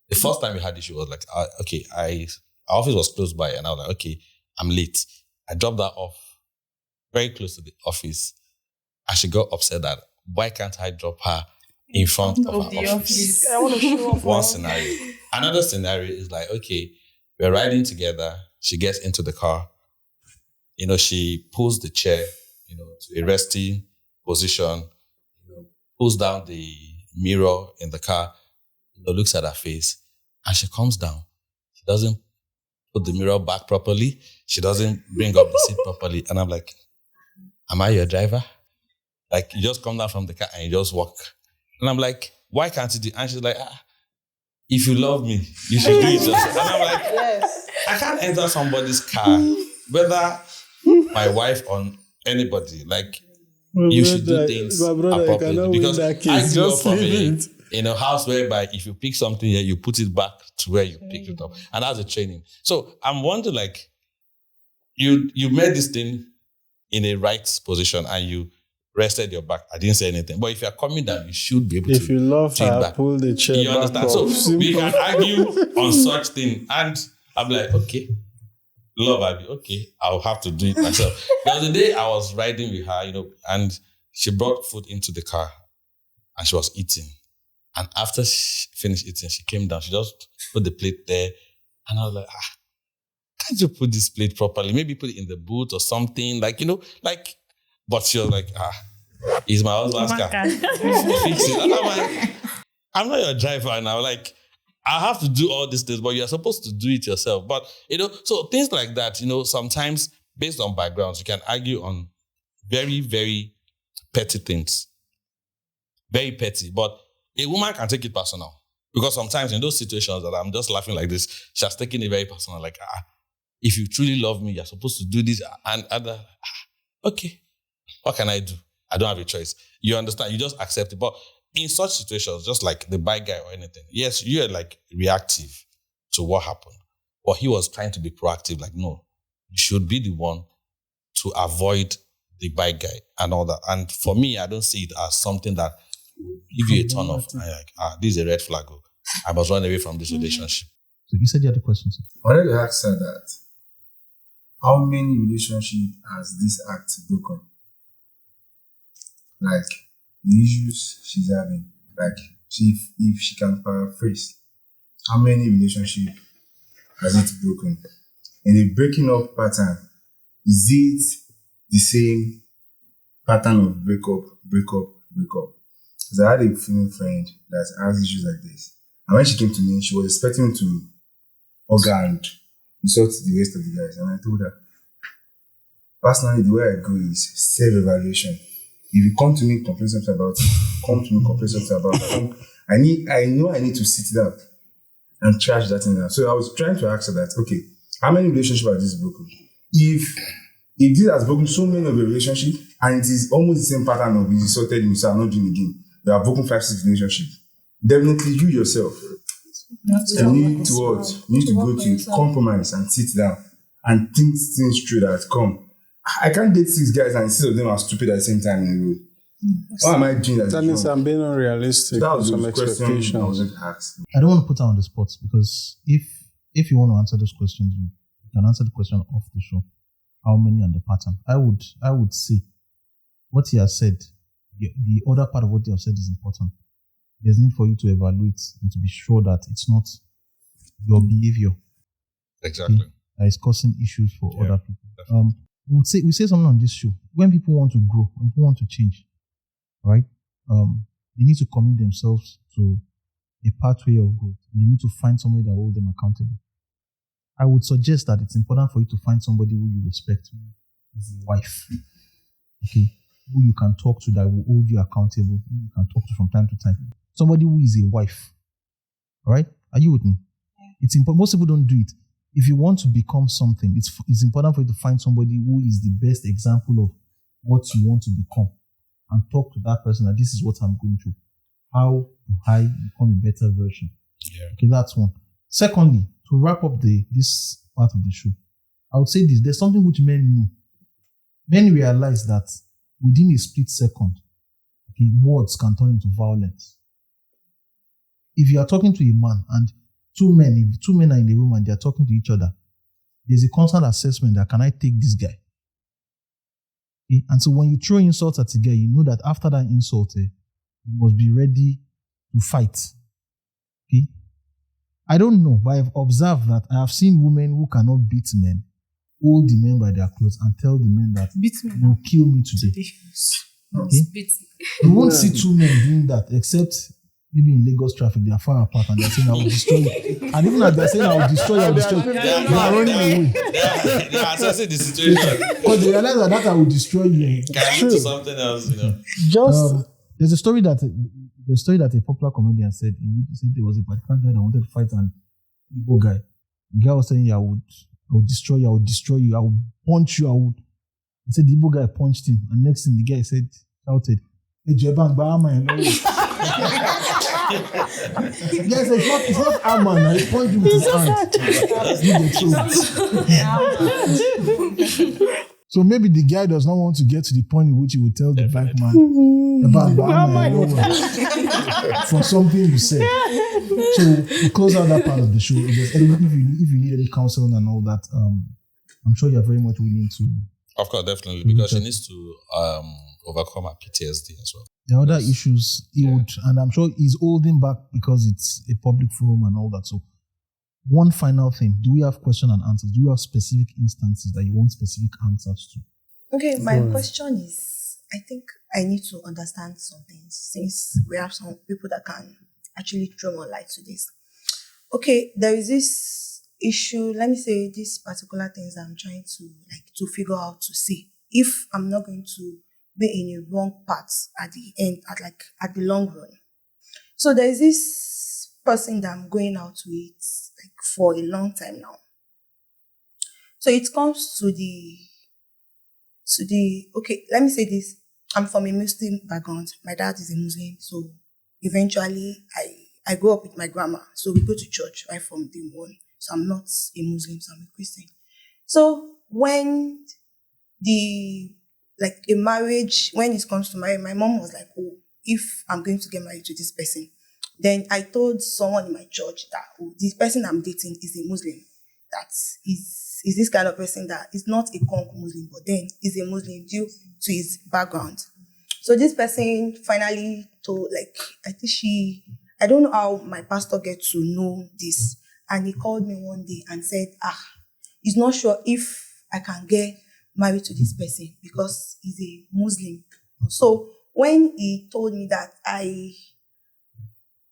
The first time we had issue was like, our office was close by, and I was like, okay, I'm late. I dropped her off very close to the office, and she got upset that why can't I drop her in front of her office? I want to show off. One scenario. Another scenario is like, okay, we're riding together. She gets into the car. She pulls the chair, to a resting position. Pulls down the mirror in the car. Looks at her face, and she comes down. She doesn't put the mirror back properly. She doesn't bring up the seat properly. And I'm like, am I your driver? Like, you just come down from the car and you just walk. And I'm like, why can't you do it? And she's like, if you love me, you should do it yourself. And I'm like, I can't enter somebody's car, whether my wife or anybody. Like, you should do things appropriately. Because I grew up from in a house whereby if you pick something here, you put it back to where you picked it up. And that's a training. So I'm wondering, like, you made this thing in a right position and you rested your back. I didn't say anything. But if you're coming down, you should be able to. If you love her, back. pull the chair You back understand? up. So we can argue on such thing. And I'm like, okay, love, Abby, okay, I'll have to do it myself. The other day I was riding with her, and she brought food into the car and she was eating. And after she finished eating, she came down. She just put the plate there. And I was like, can't you put this plate properly? Maybe put it in the boot or something. But she was like, it's my husband's car. Fix it. And I'm like, I'm not your driver now. Like, I have to do all these things, but you're supposed to do it yourself. But, so things like that, sometimes based on backgrounds, you can argue on very, very petty things. Very petty. But a woman can take it personal. Because sometimes in those situations that I'm just laughing like this, she has taken it very personal. Like, if you truly love me, you're supposed to do this. And other, okay, what can I do? I don't have a choice. You understand? You just accept it. But in such situations, just like the bike guy or anything, yes, you're like reactive to what happened. But he was trying to be proactive. Like, no, you should be the one to avoid the bike guy and all that. And for me, I don't see it as something that will give you a turn off. I'm like, this is a red flag. I must run away from this relationship. So you said you had a question, sir. I wanted to ask her that. How many relationships has this act broken? Like, the issues she's having. Like, if she can paraphrase, how many relationships has it broken? In the breaking up pattern, is it the same pattern of break up? Because I had a female friend that has issues like this. And when she came to me, she was expecting me to hug her and insult the rest of the guys. And I told her, personally, the way I go is self-evaluation. If you come to me complain something about it, come to me complain something about it. I know I need to sit down and trash that thing down. So I was trying to ask her that, okay, how many relationships are this broken? If this has broken so many of your relationship and it is almost the same pattern of you insulted me, so I'm not doing it again. You have broken 5-6 relationships. Definitely you yourself. You need to what? You need to go to compromise and sit down and think things through that come. I can't date 6 guys and 6 of them are stupid at the same time in a row. What am I doing that? That means I'm being unrealistic. That was some the question expectations. I wasn't asked. I don't want to put her on the spot because if you want to answer those questions, you can answer the question off the show. How many and the pattern? I would say what he has said, the other part of what he has said is important. There's need for you to evaluate and to be sure that it's not your behavior. Exactly. That is causing issues for other people. We say something on this show. When people want to grow, when people want to change, right? They need to commit themselves to a pathway of growth. They need to find somebody that will hold them accountable. I would suggest that it's important for you to find somebody who you respect, who is a wife, okay, who you can talk to that will hold you accountable, who you can talk to from time to time. Somebody who is a wife, all right? Are you with me? It's important. Most people don't do it. If you want to become something, it's important for you to find somebody who is the best example of what you want to become and talk to that person that this is what I'm going through. How do I become a better version? Yeah. Okay, that's one. Secondly, to wrap up this part of the show, I would say this. There's something which men know. Men realize that within a split second, okay, words can turn into violence. If you are talking to a man and if two men are in the room and they are talking to each other, there's a constant assessment that can I take this guy? Okay? And so when you throw insults at a guy, you know that after that insult, you must be ready to fight. Okay? I don't know, but I've observed that I have seen women who cannot beat men, hold the men by their clothes and tell the men that you will kill me today. Okay? You won't see two men doing that except maybe in Lagos traffic, they are far apart and they're saying, I will destroy you. And even as they're saying, I will destroy you, they are running away. They are assessing the situation. Because they realize that I will destroy you. Can lead to something else, There's a story that a popular comedian said. He said there was a particular guy that wanted to fight an Igbo guy. The guy was saying, I would destroy you, I would punch you, I said the Igbo guy punched him. And next thing the guy shouted, hey, Jebang, Bahama, yes, it's not Arman. He punched you with his hand. So maybe the guy does not want to get to the point in which he will tell the black man about for something you said. So we close out that part of the show. If you need any counseling and all that, I'm sure you're very much willing to. Of course, definitely, because she needs to overcome her PTSD as well. There are other issues, and I'm sure he's holding back because it's a public forum and all that. So, one final thing: do we have question and answers? Do you have specific instances that you want specific answers to? Okay, my question is: I think I need to understand some things since we have some people that can actually throw more light to this. Okay, there is this issue. Let me say these particular things that I'm trying to figure out to see if I'm not going to be in a wrong path at the end, at the long run. So there is this person that I'm going out with for a long time now. So it comes to the okay, let me say this. I'm from a Muslim background. My dad is a Muslim, so eventually I grew up with my grandma. So we go to church right from day one. So I'm not a Muslim, so I'm a Christian. So when a marriage, when it comes to marriage, my mom was like, oh, if I'm going to get married to this person, then I told someone in my church that, oh, this person I'm dating is a Muslim. That is this kind of person that is not a conk Muslim, but then is a Muslim due to his background. So this person finally told, I don't know how my pastor get to know this. And he called me one day and said, he's not sure if I can get married to this person because he's a Muslim. So when he told me that, I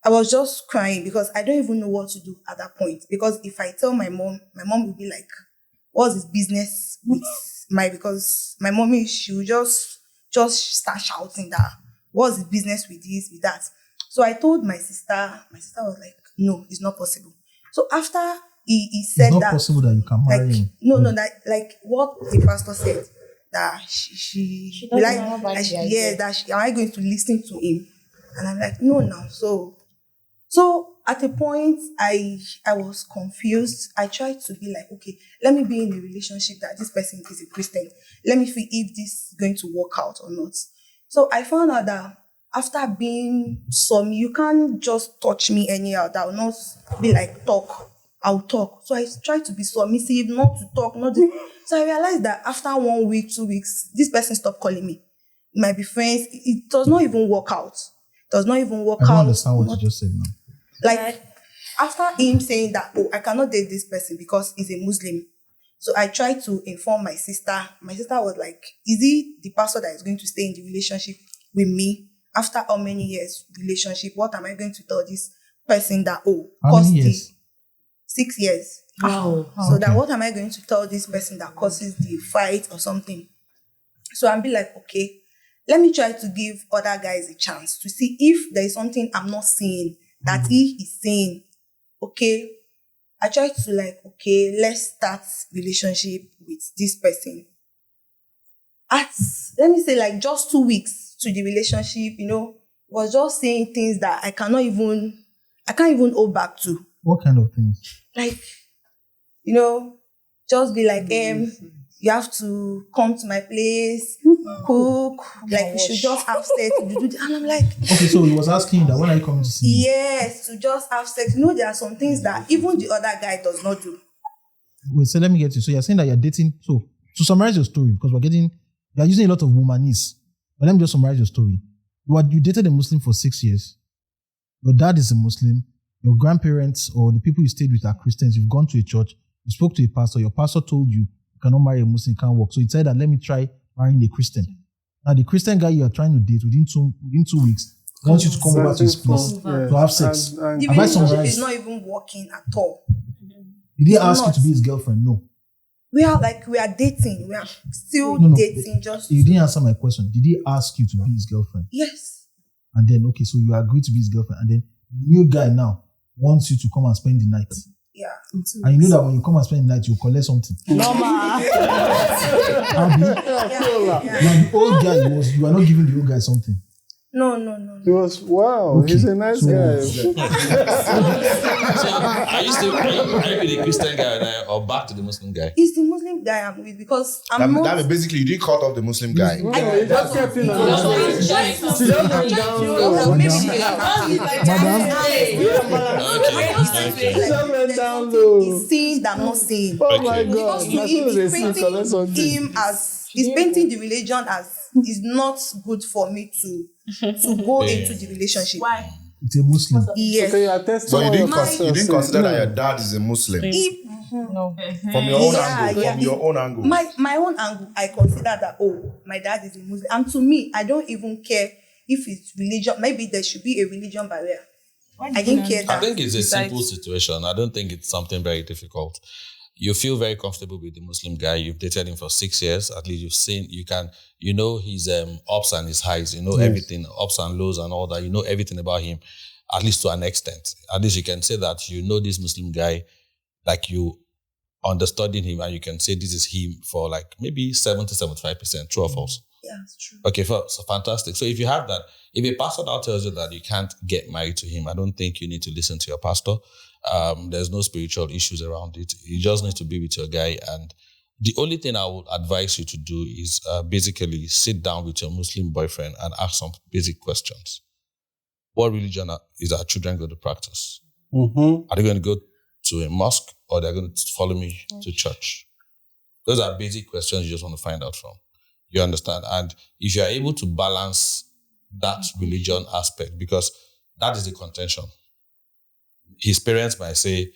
was just crying because I don't even know what to do at that point. Because if I tell my mom will be like, what's his business with because my mommy, she will just start shouting that, what's his business with this, with that. So I told my sister was like, no, it's not possible. So after he said it's not that, possible that you can marry him. No, that what the pastor said, that she am I going to listen to him? And I'm like, no, now. So at a point, I was confused. I tried to be like, okay, let me be in a relationship that this person is a Christian. Let me feel if this is going to work out or not. So I found out that after being you can't just touch me anyhow. That will not be like talk. I'll talk. So I tried to be submissive, not to talk, So I realized that after 1 week, 2 weeks, this person stopped calling me. We might be friends. It does not even work out. I don't understand what you just said now. After him saying that, oh, I cannot date this person because he's a Muslim. So I tried to inform my sister. My sister was like, is he the pastor that is going to stay in the relationship with me? After how many years relationship, what am I going to tell this person that, how many years? 6 years. Wow. So okay. That what am I going to tell this person that causes the fight or something? So I'll be like, okay, let me try to give other guys a chance to see if there is something I'm not seeing that he is saying. Okay. I try to let's start relationship with this person. Let me say just 2 weeks to the relationship, was just saying things that I can't even hold back to. What kind of things? Just be like, you have to come to my place, cook, we should just have sex. And I'm like, okay, so he was asking you that, when are you coming to see me? Yes, to just have sex. There are some things that even the other guy does not do. Wait, so let me get you. So you're saying that you're dating. So to summarize your story, because you're using a lot of womanese. But let me just summarize your story. You dated a Muslim for 6 years. Your dad is a Muslim. Your grandparents or the people you stayed with are Christians. You've gone to a church. You spoke to a pastor. Your pastor told you cannot marry a Muslim, can't work. So he said that, let me try marrying a Christian. Now the Christian guy you are trying to date within 2 weeks wants you to come over to his place to have sex. The relationship is not even working at all. Did he ask you to be his girlfriend? No. We are dating. We are still dating. You didn't answer my question. Did he ask you to be his girlfriend? Yes. And then, okay, so you agreed to be his girlfriend. And then the new guy now wants you to come and spend the night. Yeah. And you know that when you come and spend the night, you'll collect something. Normal. Now the old guy you are not giving the old guy something. No. He was, wow, he's a nice guy. So are you with the Christian guy now, or back to the Muslim guy? It's the Muslim guy I'm with because I'm not. That means basically you didn't cut off the Muslim guy. No, he just kept him on. She just went down low. She just went down low. He's saying that I'm not saying. Oh my God. Because to him, he's painting the religion as is not good for me to go into the relationship. Why? It's a Muslim. Yes. Okay, you are testing. So you didn't consider that your dad is a Muslim? No. From your own angle. From your own angle. My own angle, I consider that, my dad is a Muslim. And to me, I don't even care if it's religion. Maybe there should be a religion barrier. I didn't care that. I think it's a simple situation. I don't think it's something very difficult. You feel very comfortable with the Muslim guy. You've dated him for 6 years. At least you've seen, you know his ups and his highs. You know everything, ups and lows and all that. You know everything about him, at least to an extent. At least you can say that you know this Muslim guy, like you understudied him, and you can say this is him for like maybe 70-75%. True or false? Yeah, it's true. Okay, so fantastic. So if you have that, if a pastor now tells you that you can't get married to him, I don't think you need to listen to your pastor. There's no spiritual issues around it. You just need to be with your guy. And the only thing I would advise you to do is basically sit down with your Muslim boyfriend and ask some basic questions. What religion is our children going to practice? Mm-hmm. Are they going to go to a mosque, or they're going to follow me to church? Those are basic questions you just want to find out from. You understand? And if you're able to balance that religion aspect, because that is the contention. His parents might say,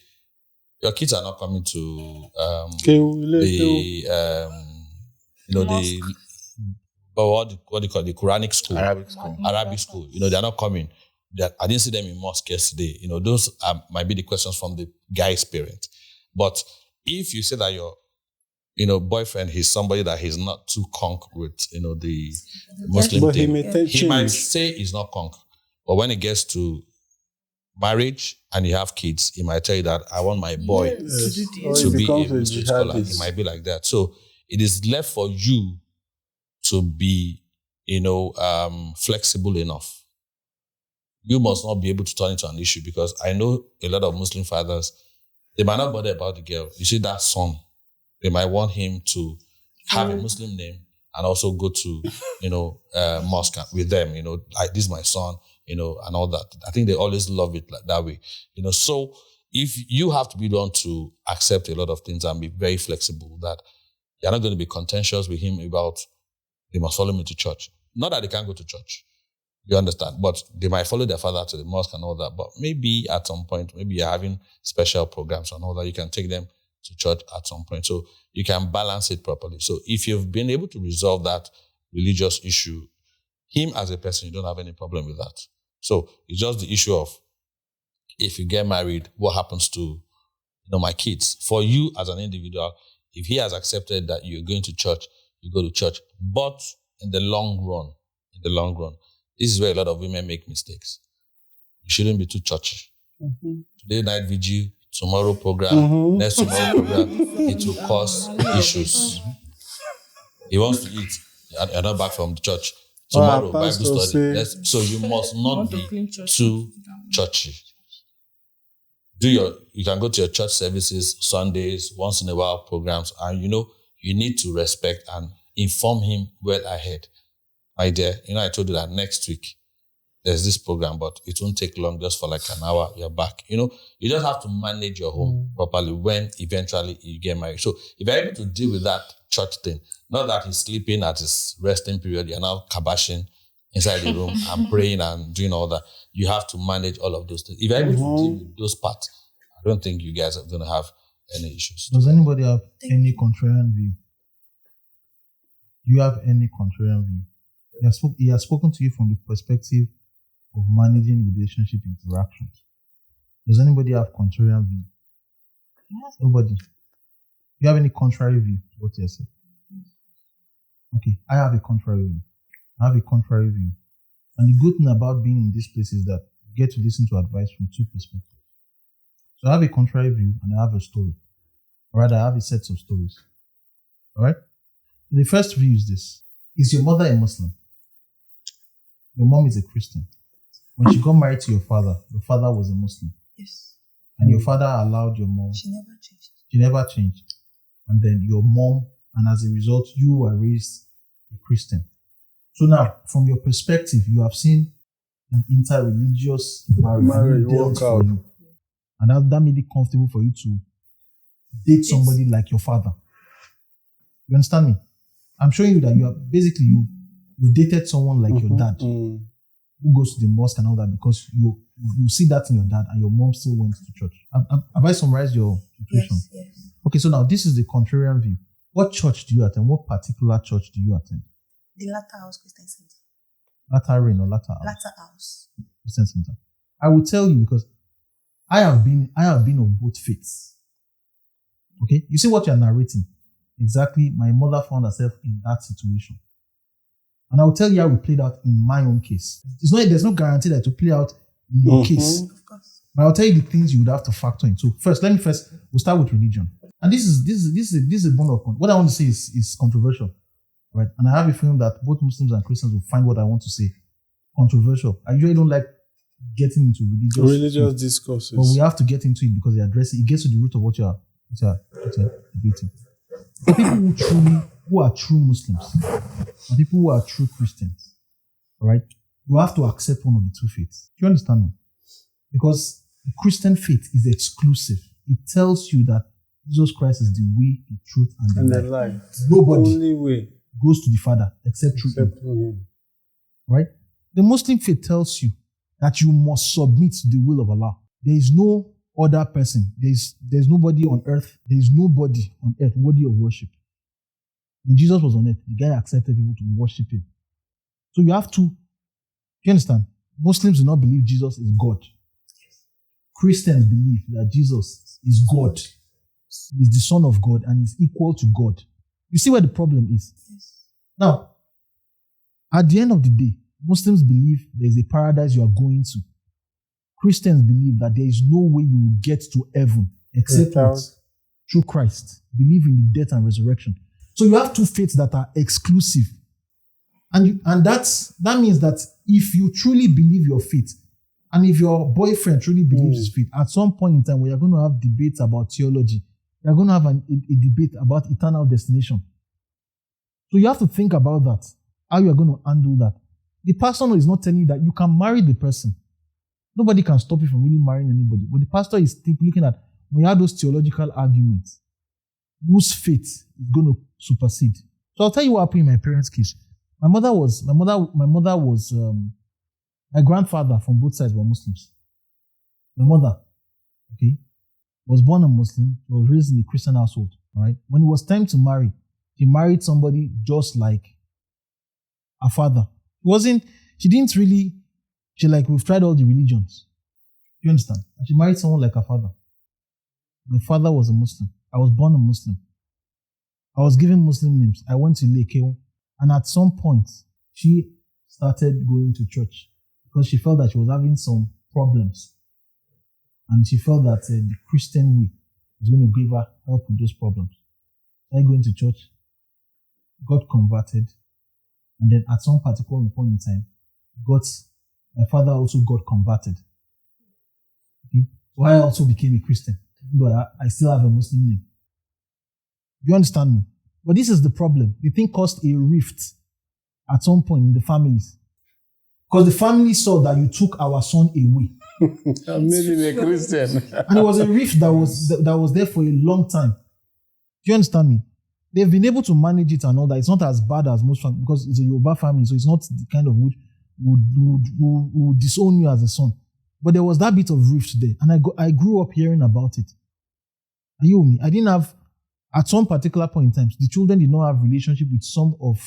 your kids are not coming to what do you call it? The Quranic school. Arabic school. They're not coming. I didn't see them in mosque yesterday. Those might be the questions from the guy's parent. But if you say that your boyfriend is somebody that he's not too conk with, the Muslim but thing, he might say he's not conk. But when it gets to marriage and you have kids, he might tell you that I want my boy to be a Muslim scholar. It might be like that. So it is left for you to be, flexible enough. You must not be able to turn it to an issue, because I know a lot of Muslim fathers, they might not bother about the girl. You see that son, they might want him to have a Muslim name and also go to, mosque with them, like this is my son, and all that. I think they always love it like that way. So if you have to be the one to accept a lot of things and be very flexible, that you're not going to be contentious with him about they must follow me to church. Not that they can't go to church. You understand? But they might follow their father to the mosque and all that. But maybe at some point, maybe you're having special programs and all that. You can take them to church at some point. So you can balance it properly. So if you've been able to resolve that religious issue, him as a person, you don't have any problem with that. So it's just the issue of, if you get married, what happens to my kids? For you as an individual, if he has accepted that you're going to church, you go to church. But in the long run, this is where a lot of women make mistakes. You shouldn't be too churchy. Mm-hmm. Today night vigil, tomorrow program, next tomorrow program, it will cause issues. He wants to eat, you're not back from the church. Tomorrow, Bible study. So you must not be too churchy. You can go to your church services, Sundays, once in a while programs, and you need to respect and inform him well ahead. My dear, I told you that next week there's this program, but it won't take long, just for like an hour, you're back. You just have to manage your home properly when eventually you get married. So if you're able to deal with that church thing, not that he's sleeping at his resting period, you're now kabashing inside the room and praying and doing all that. You have to manage all of those things. If you're able to deal with those parts, I don't think you guys are going to have any issues. Does anybody have any contrarian view? Do you have any contrarian view? He has spoken to you from the perspective of managing relationship interactions. Does anybody have contrarian view? Nobody. Do you have any contrary view to what you said? Okay, I have a contrary view. And the good thing about being in this place is that you get to listen to advice from two perspectives. So I have a contrary view and I have a story. Or rather, I have a set of stories. All right? The first view is this. Is your mother a Muslim? Your mom is a Christian. When she got married to your father was a Muslim. Yes. And your father allowed your mom. She never changed. She never changed. And then your mom, and as a result, you were raised a Christian. So now, from your perspective, you have seen an interreligious marriage work out. you. And that made it comfortable for you to date somebody like your father. You understand me? I'm showing you that you are basically you dated someone like your dad who goes to the mosque and all that because you see that in your dad and your mom still went to church. Have I summarized your situation? Yes. Okay, so now this is the contrarian view. What church do you attend? What particular church do you attend? The Latter House Christian Center. Latter Rain or Latter House? Latter House. Christian Center. I will tell you because I have been of both faiths. Okay, you see what you are narrating. Exactly, my mother found herself in that situation. And I will tell you how it played out in my own case. There's no guarantee that it will play out in your case. Of course. But I'll tell you the things you would have to factor in. So we'll start with religion. And this is a bone of contention. What I want to say is controversial. Right? And I have a feeling that both Muslims and Christians will find what I want to say controversial. I usually don't like getting into religious discourses. But we have to get into it because it gets to the root of what you're debating. The people who are true Muslims and people who are true Christians, all right, you have to accept one of the two faiths. Do you understand me? Because the Christian faith is exclusive. It tells you that Jesus Christ is the way, the truth, and the life. Nobody only way goes to the Father except through Him. Right? The Muslim faith tells you that you must submit to the will of Allah. There is no other person. There's nobody on earth. There is nobody on earth worthy of worship. When Jesus was on earth, the guy accepted people to worship Him. So you have to, you understand? Muslims do not believe Jesus is God. Christians believe that Jesus is God. He's the Son of God and is equal to God. You see where the problem is? Yes. Now, at the end of the day, Muslims believe there is a paradise you are going to. Christians believe that there is no way you will get to heaven except through Christ. Believe in the death and resurrection. So you have two faiths that are exclusive. And that means that if you truly believe your faith, and if your boyfriend truly believes his faith, at some point in time we are going to have debates about theology. We are going to have a debate about eternal destination. So you have to think about that, how you are going to handle that. The pastor is not telling you that you can marry the person. Nobody can stop you from really marrying anybody. But the pastor is looking at, when you have those theological arguments, whose faith is going to supersede. So I'll tell you what happened in my parents' case. My grandfather from both sides were Muslims. My mother, okay, was born a Muslim, was raised in a Christian household, right? When it was time to marry, she married somebody just like her father. We've tried all the religions. You understand? And she married someone like her father. My father was a Muslim. I was born a Muslim. I was given Muslim names. I went to Lekeo. And at some point, she started going to church because she felt that she was having some problems. And she felt that the Christian way was going to give her help with those problems. I going to church, got converted, and then at some particular point in time, my father also got converted. Okay? So I also became a Christian, but I still have a Muslim name. You understand me? But this is the problem. The thing caused a rift at some point in the families. Because the family saw that you took our son away. I made him a Christian. And it was a rift that was there for a long time. Do you understand me? They've been able to manage it and all that. It's not as bad as most families because it's a Yoruba family, so it's not the kind of which would disown you as a son. But there was that bit of rift there. And I grew up hearing about it. Are you with me? I didn't have, at some particular point in time, the children did not have relationship with some of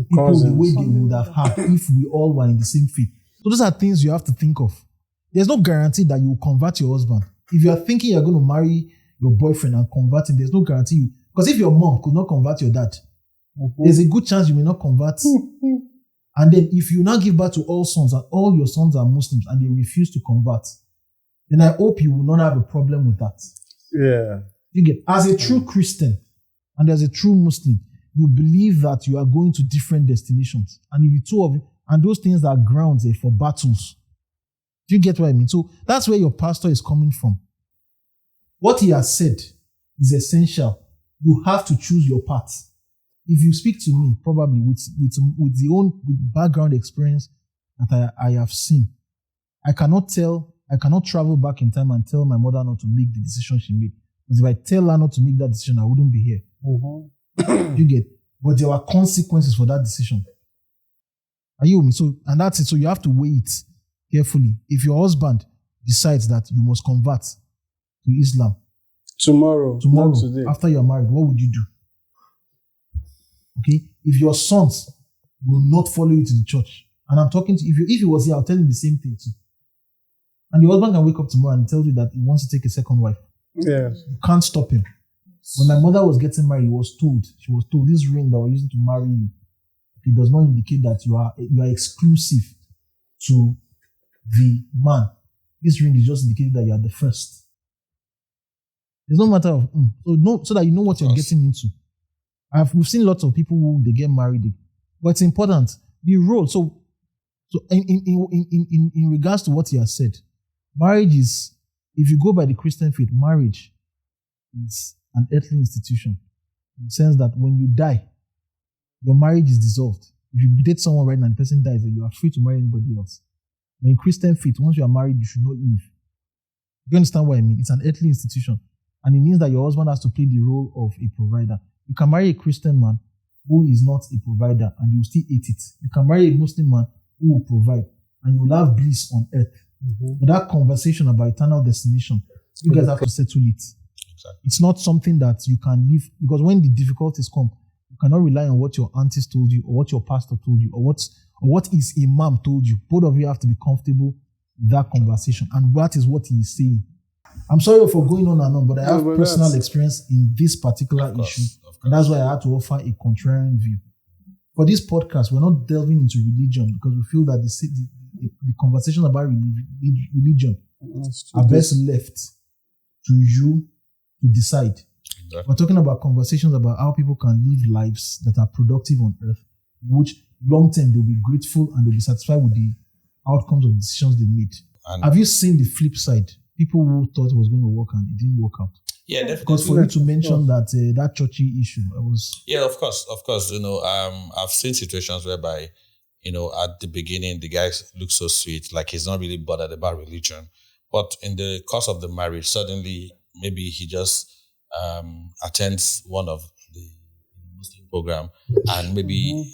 people the way they would have had if we all were in the same faith. So those are things you have to think of. There's no guarantee that you will convert your husband. If you are thinking you're going to marry your boyfriend and convert him, there's no guarantee you. Because if your mom could not convert your dad, there's a good chance you may not convert. And then if you now give birth to all sons and all your sons are Muslims and they refuse to convert, then I hope you will not have a problem with that. Yeah. You get, as a true Christian and as a true Muslim, you believe that you are going to different destinations. And if the two of you, And those things are grounds for battles. Do you get what I mean? So that's where your pastor is coming from. What he has said is essential. You have to choose your path. If you speak to me, probably with the background experience that I have seen, I cannot travel back in time and tell my mother not to make the decision she made. Because if I tell her not to make that decision, I wouldn't be here. You get? But there were consequences for that decision. Are you with me? So, and that's it. So you have to weigh it carefully. If your husband decides that you must convert to Islam tomorrow, after you're married, what would you do? Okay? If your sons will not follow you to the church, and I'm talking to if he was here, I'll tell him the same thing too. And your husband can wake up tomorrow and tell you that he wants to take a second wife. Yeah. You can't stop him. When my mother was getting married, she was told this ring that we're using to marry you, it does not indicate that you are exclusive to the man. This ring is just indicating that you are the first. It's no matter of so that you know what you're getting into. We've seen lots of people who they get married, but it's important the role. So in regards to what he has said, marriage is, if you go by the Christian faith, marriage is an earthly institution in the sense that when you die, your marriage is dissolved. If you date someone right now and the person dies, then you are free to marry anybody else. But in Christian faith, once you are married, you should not leave. You understand what I mean? It's an earthly institution. And it means that your husband has to play the role of a provider. You can marry a Christian man who is not a provider and you will still eat it. You can marry a Muslim man who will provide and you will have bliss on earth. But that conversation about eternal destination, you guys have to settle it. Exactly. It's not something that you can leave, because when the difficulties come, you cannot rely on what your aunties told you or what your pastor told you or what his imam told you. Both of you have to be comfortable with that conversation, and that is what he is saying. I'm sorry for going on and on, but I have personal experience in this particular issue. And that's why I had to offer a contrarian view. For this podcast, we're not delving into religion because we feel that the conversation about religion are best left to you to decide. Exactly. We're talking about conversations about how people can live lives that are productive on earth, in which long term they'll be grateful and they'll be satisfied with the outcomes of decisions they made. And have you seen the flip side? People who thought it was going to work and it didn't work out. Yeah, definitely. Because for you to mention that churchy issue, I was... Yeah, of course. I've seen situations whereby, at the beginning, the guy looks so sweet, like he's not really bothered about religion. But in the course of the marriage, suddenly, maybe he just attends one of the Muslim program, and maybe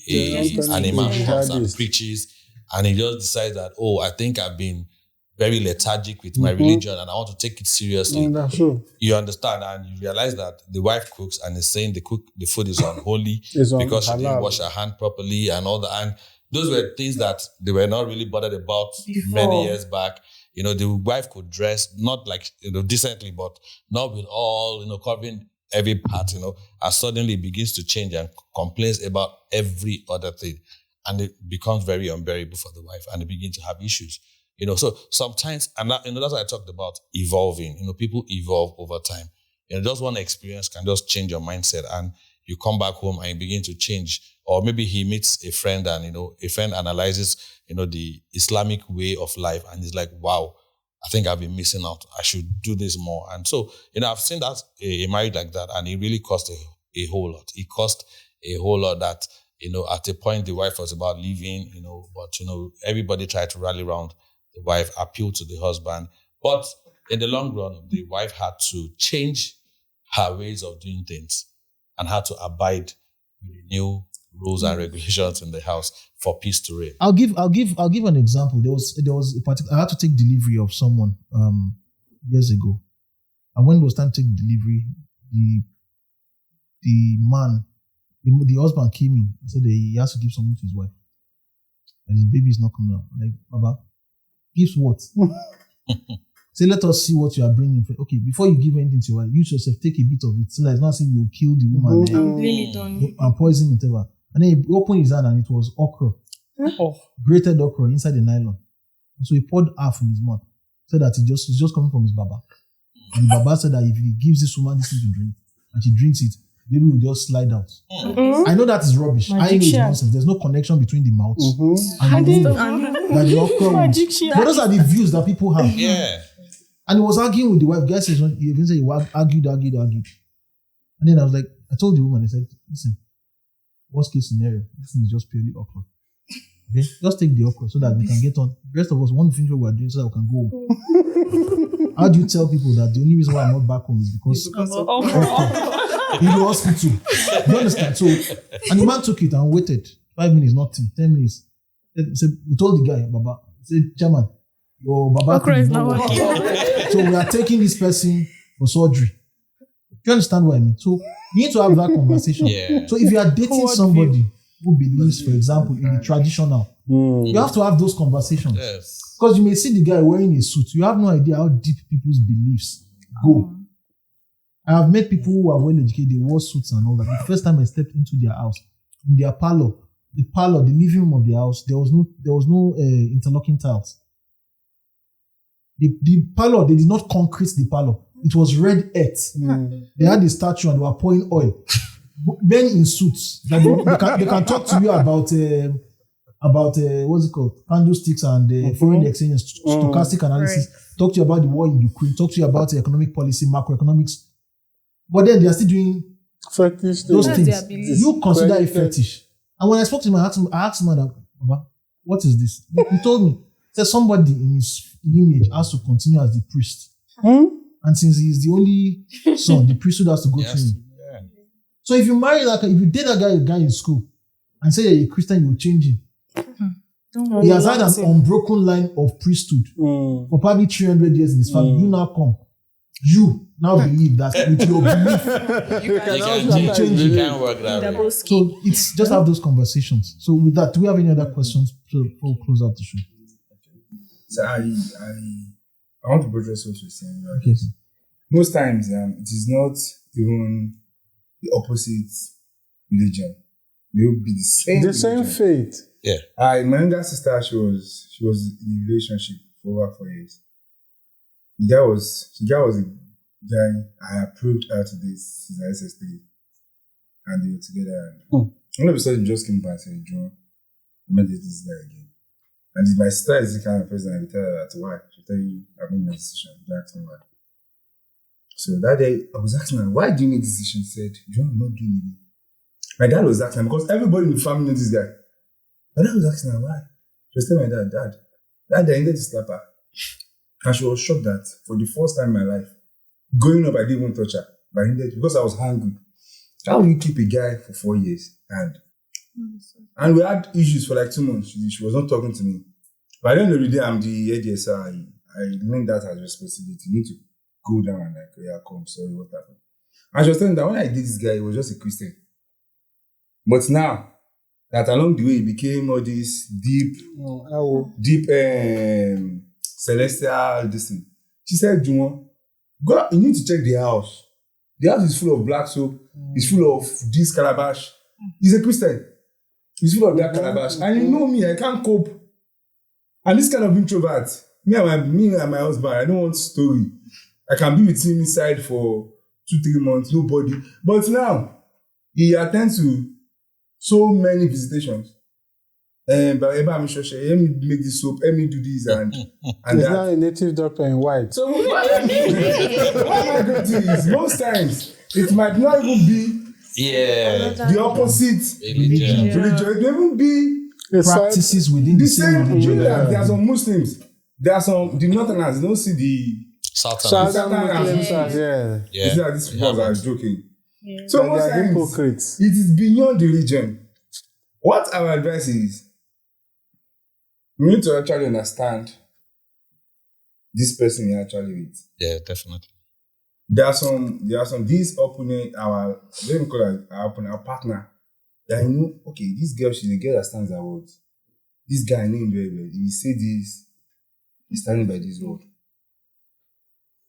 an imam comes and preaches, and he just decides that, I think I've been very lethargic with my religion and I want to take it seriously. You understand, and you realize that the wife cooks and is saying the food is unholy because she didn't wash her hand properly and all that. And those were things that they were not really bothered about many years back. The wife could dress not like decently, but not with all covering every part. And suddenly begins to change and complains about every other thing, and it becomes very unbearable for the wife, and they begin to have issues. So sometimes, and that's what I talked about evolving. People evolve over time. Just one experience can just change your mindset, and you come back home and you begin to change. Or maybe he meets a friend, and a friend analyzes the Islamic way of life, and he's like, "Wow, I think I've been missing out. I should do this more." And so, I've seen that a marriage like that, and it really cost a whole lot. It cost a whole lot that at a point the wife was about leaving, but everybody tried to rally around the wife, appeal to the husband. But in the long run, the wife had to change her ways of doing things and had to abide with the new rules and regulations in the house for peace to reign. I'll give an example. There was a particular, I had to take delivery of someone years ago. And when it was time to take delivery, the husband came in and said that he has to give something to his wife. And his baby is not coming out. Like, Baba, gives what? Say, let us see what you are bringing. Okay, before you give anything to your wife, you yourself take a bit of it, so that it's not as if you kill the woman and poison whatever. And then he opened his hand and it was okra, grated okra inside the nylon. And so he poured half in his mouth, said that it's just coming from his baba. And the baba said that if he gives this woman this thing to drink and she drinks it, baby will just slide out. Mhm. I know that is rubbish. I know it's Magician. nonsense. There's no connection between the mouth I and the didn't womb. know. That the okra womb. Magician. But those are the views that people have. Yeah. And he was arguing with the wife. Guy says, he even said he argued. And then I was like, I told the woman, I said, listen, worst case scenario, this thing is just purely okra. Okay? Just take the okra so that we can get on. The rest of us want to finish what we're doing so that we can go home. How do you tell people that the only reason why I'm not back home is because of okra in the hospital? You understand? So, and the man took it and waited 5 minutes, nothing, 10 minutes. He said, we told the guy, Baba, he said, Chairman, your Baba Okra thing is not not working. So we are taking this person for surgery. Do you understand what I mean? So you need to have that conversation. Yeah. So if you are dating somebody who believes, for example, in the traditional, you have to have those conversations. Yes. Because you may see the guy wearing a suit. You have no idea how deep people's beliefs go. I have met people who are well educated, they wore suits and all that. The first time I stepped into their house, in their parlor, the living room of the house, there was no interlocking tiles. The parlor, they did not concrete the parlor. It was red earth. They had a statue and they were pouring oil. Men in suits. That they can talk to you about what's it called? Candlesticks and foreign exchange, stochastic analysis. Right. Talk to you about the war in Ukraine. Talk to you about economic policy, macroeconomics. But then they are still doing fetish those things. You consider it fetish. And when I spoke to him, I asked him, Baba, what is this? He told me, he said somebody in his lineage has to continue as the priest. And since he is the only son, the priesthood has to go through him. Yeah. So if you marry if you date a guy in school and say you're a Christian, you will change him. He has had an unbroken line of priesthood for probably 300 years in his family. You now come. You now believe that with your belief, you can change it. You can work that way. So it's just have those conversations. So with that, do we have any other questions before we close out the show? So I want to buttress what you're saying. Right? Okay. Most times, it is not even the opposite religion. They will be the same. The same faith. Yeah. My younger sister, she was in a relationship for over 4 years. The guy was a guy I approved her to this since SS3, and they were together. And all of a sudden, just came back and said, "John, I met this guy again." And my sister is the kind of person I will tell her that why. She'll tell you, I've made my decision. You ask me why. So that day, I was asking her, why do you make this decision? She said, John, I'm not doing it. My dad was asking her, because everybody in the family knows this guy. My dad was asking her, why? She was telling my dad, I needed to slap her. And she was shocked that for the first time in my life, growing up, I didn't even touch her. But I needed to, because I was hungry. How will you keep a guy for 4 years? And we had issues for like 2 months. She was not talking to me. But at the end of the day, I'm the ADSR. I learned that as responsibility. You need to go down and like, yeah, come, sorry, what happened? And she was telling me that when I did this guy, he was just a Christian. But now, that along the way, it became all this deep, celestial, this thing. She said, Jumo, go, you need to check the house. The house is full of black soap. It's full of this calabash. He's a Christian. He's full of that calabash. And you know me, I can't cope. And this kind of introvert, me and my husband, I don't want story. I can be with him inside for 2-3 months, nobody. But now, he attends to so many visitations. But let me make this soap, let me do this and he's not a native doctor in white. So what am I going to do is most times it might not even be the opposite religion. It may even be practices within the same religion. There are some Muslims, there are some the Northerners, they don't see the Southern Muslims. Yeah. These people are joking. Yeah. So most times it is beyond the religion. What our advice is, we need to actually understand this person you're actually with. Yeah, definitely. There are some these opponent, our partner. That I know, okay, this girl, she's a girl that stands her word. This guy I know him very well. If he say this, he's standing by this word.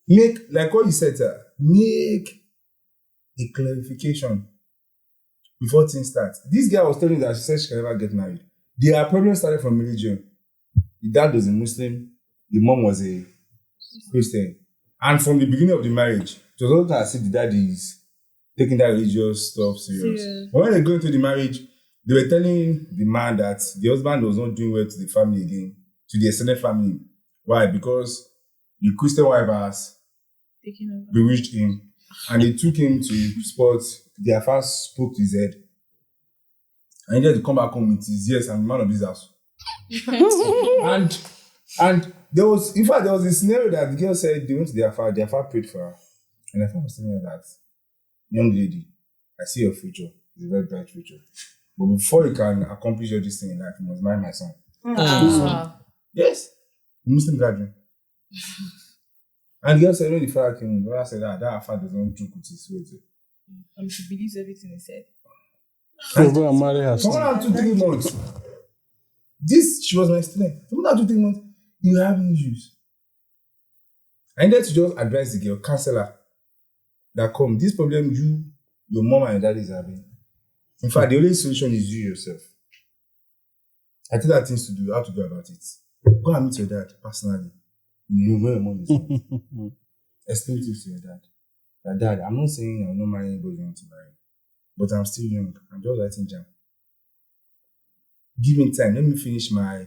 Make, like what you said, make a clarification before things start. This girl was telling me that she said she can never get married. Their problem started from religion. The dad was a Muslim, the mom was a Christian. And from the beginning of the marriage, it was all that I said the dad is taking that religious stuff serious. Serious. But when they go into the marriage, they were telling the man that the husband was not doing well to the family again, to the extended family. Why? Because the Christian wife has bewitched him, and they took him to sports. Their first spoke to his head, and he had to come back home with his yes, I'm the man of this house. and there was, in fact, there was a scenario that the girl said they went to their father prayed for her, and their father was telling her that, young lady, I see your future. It's a very bright future. But before you can accomplish all these things in life, you must marry my son. Yes. Muslim gathering. And the girl said, when the father came, the father said that father doesn't joke with his words. And she believes everything he said. So go and marry her. Come on, 2-3 months. She was my student. Come on, 2-3 months. You have issues. I needed to just advise the girl, counsel her, that come, this problem your mom and your dad is having. In fact, the only solution is you yourself. I tell her things to do, how to go about it. Go and meet your dad personally. You know where your mom is. Explain things to your dad. That dad, I'm not saying I'm not marrying anybody you want to marry, but I'm still young. I'm just writing jam. Give me time. Let me finish my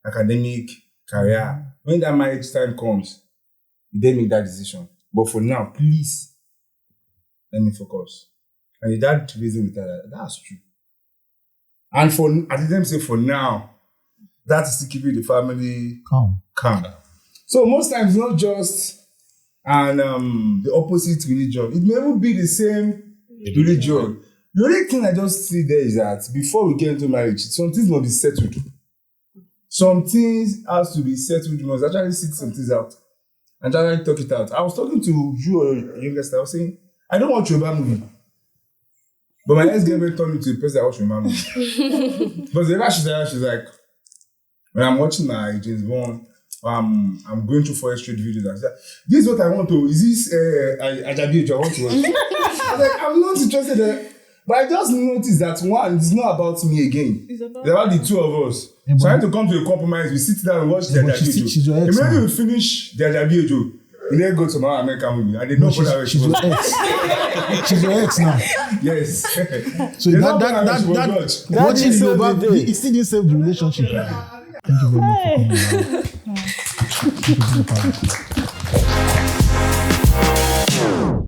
academic career. When that marriage time comes, you then make that decision. But for now, please, let me focus. And the dad reasoned with her, that's true. And I didn't say for now, that is to keep the family calm. So most times, not just the opposite religion. It may even be the same religion. The only thing I just see there is that before we get into marriage, some things must be settled. Some things has to be settled. You must actually sit some things out and actually talk it out. I was talking to you or your youngest. I was saying, I don't watch Yoruba movie. But my ex-girlfriend told me to the person I watch Yoruba movie. Because the she's like, when I'm watching my James Bond, I'm going through Forest Street videos and say, this is what I want to, is this Ajabi I want to watch? I was like, I'm not interested in it. But I just noticed that one, it's not about me again. It's about the two of us. Yeah, so I had to come to a compromise. We sit down and watch the Ajabi. Immediately we finish the Ajabi, we then go to my American movie. And they know she's your ex. She's your ex now. Yes. So that watching Yoruba, it still didn't save the relationship. Thank you very much for coming. Thank you for coming.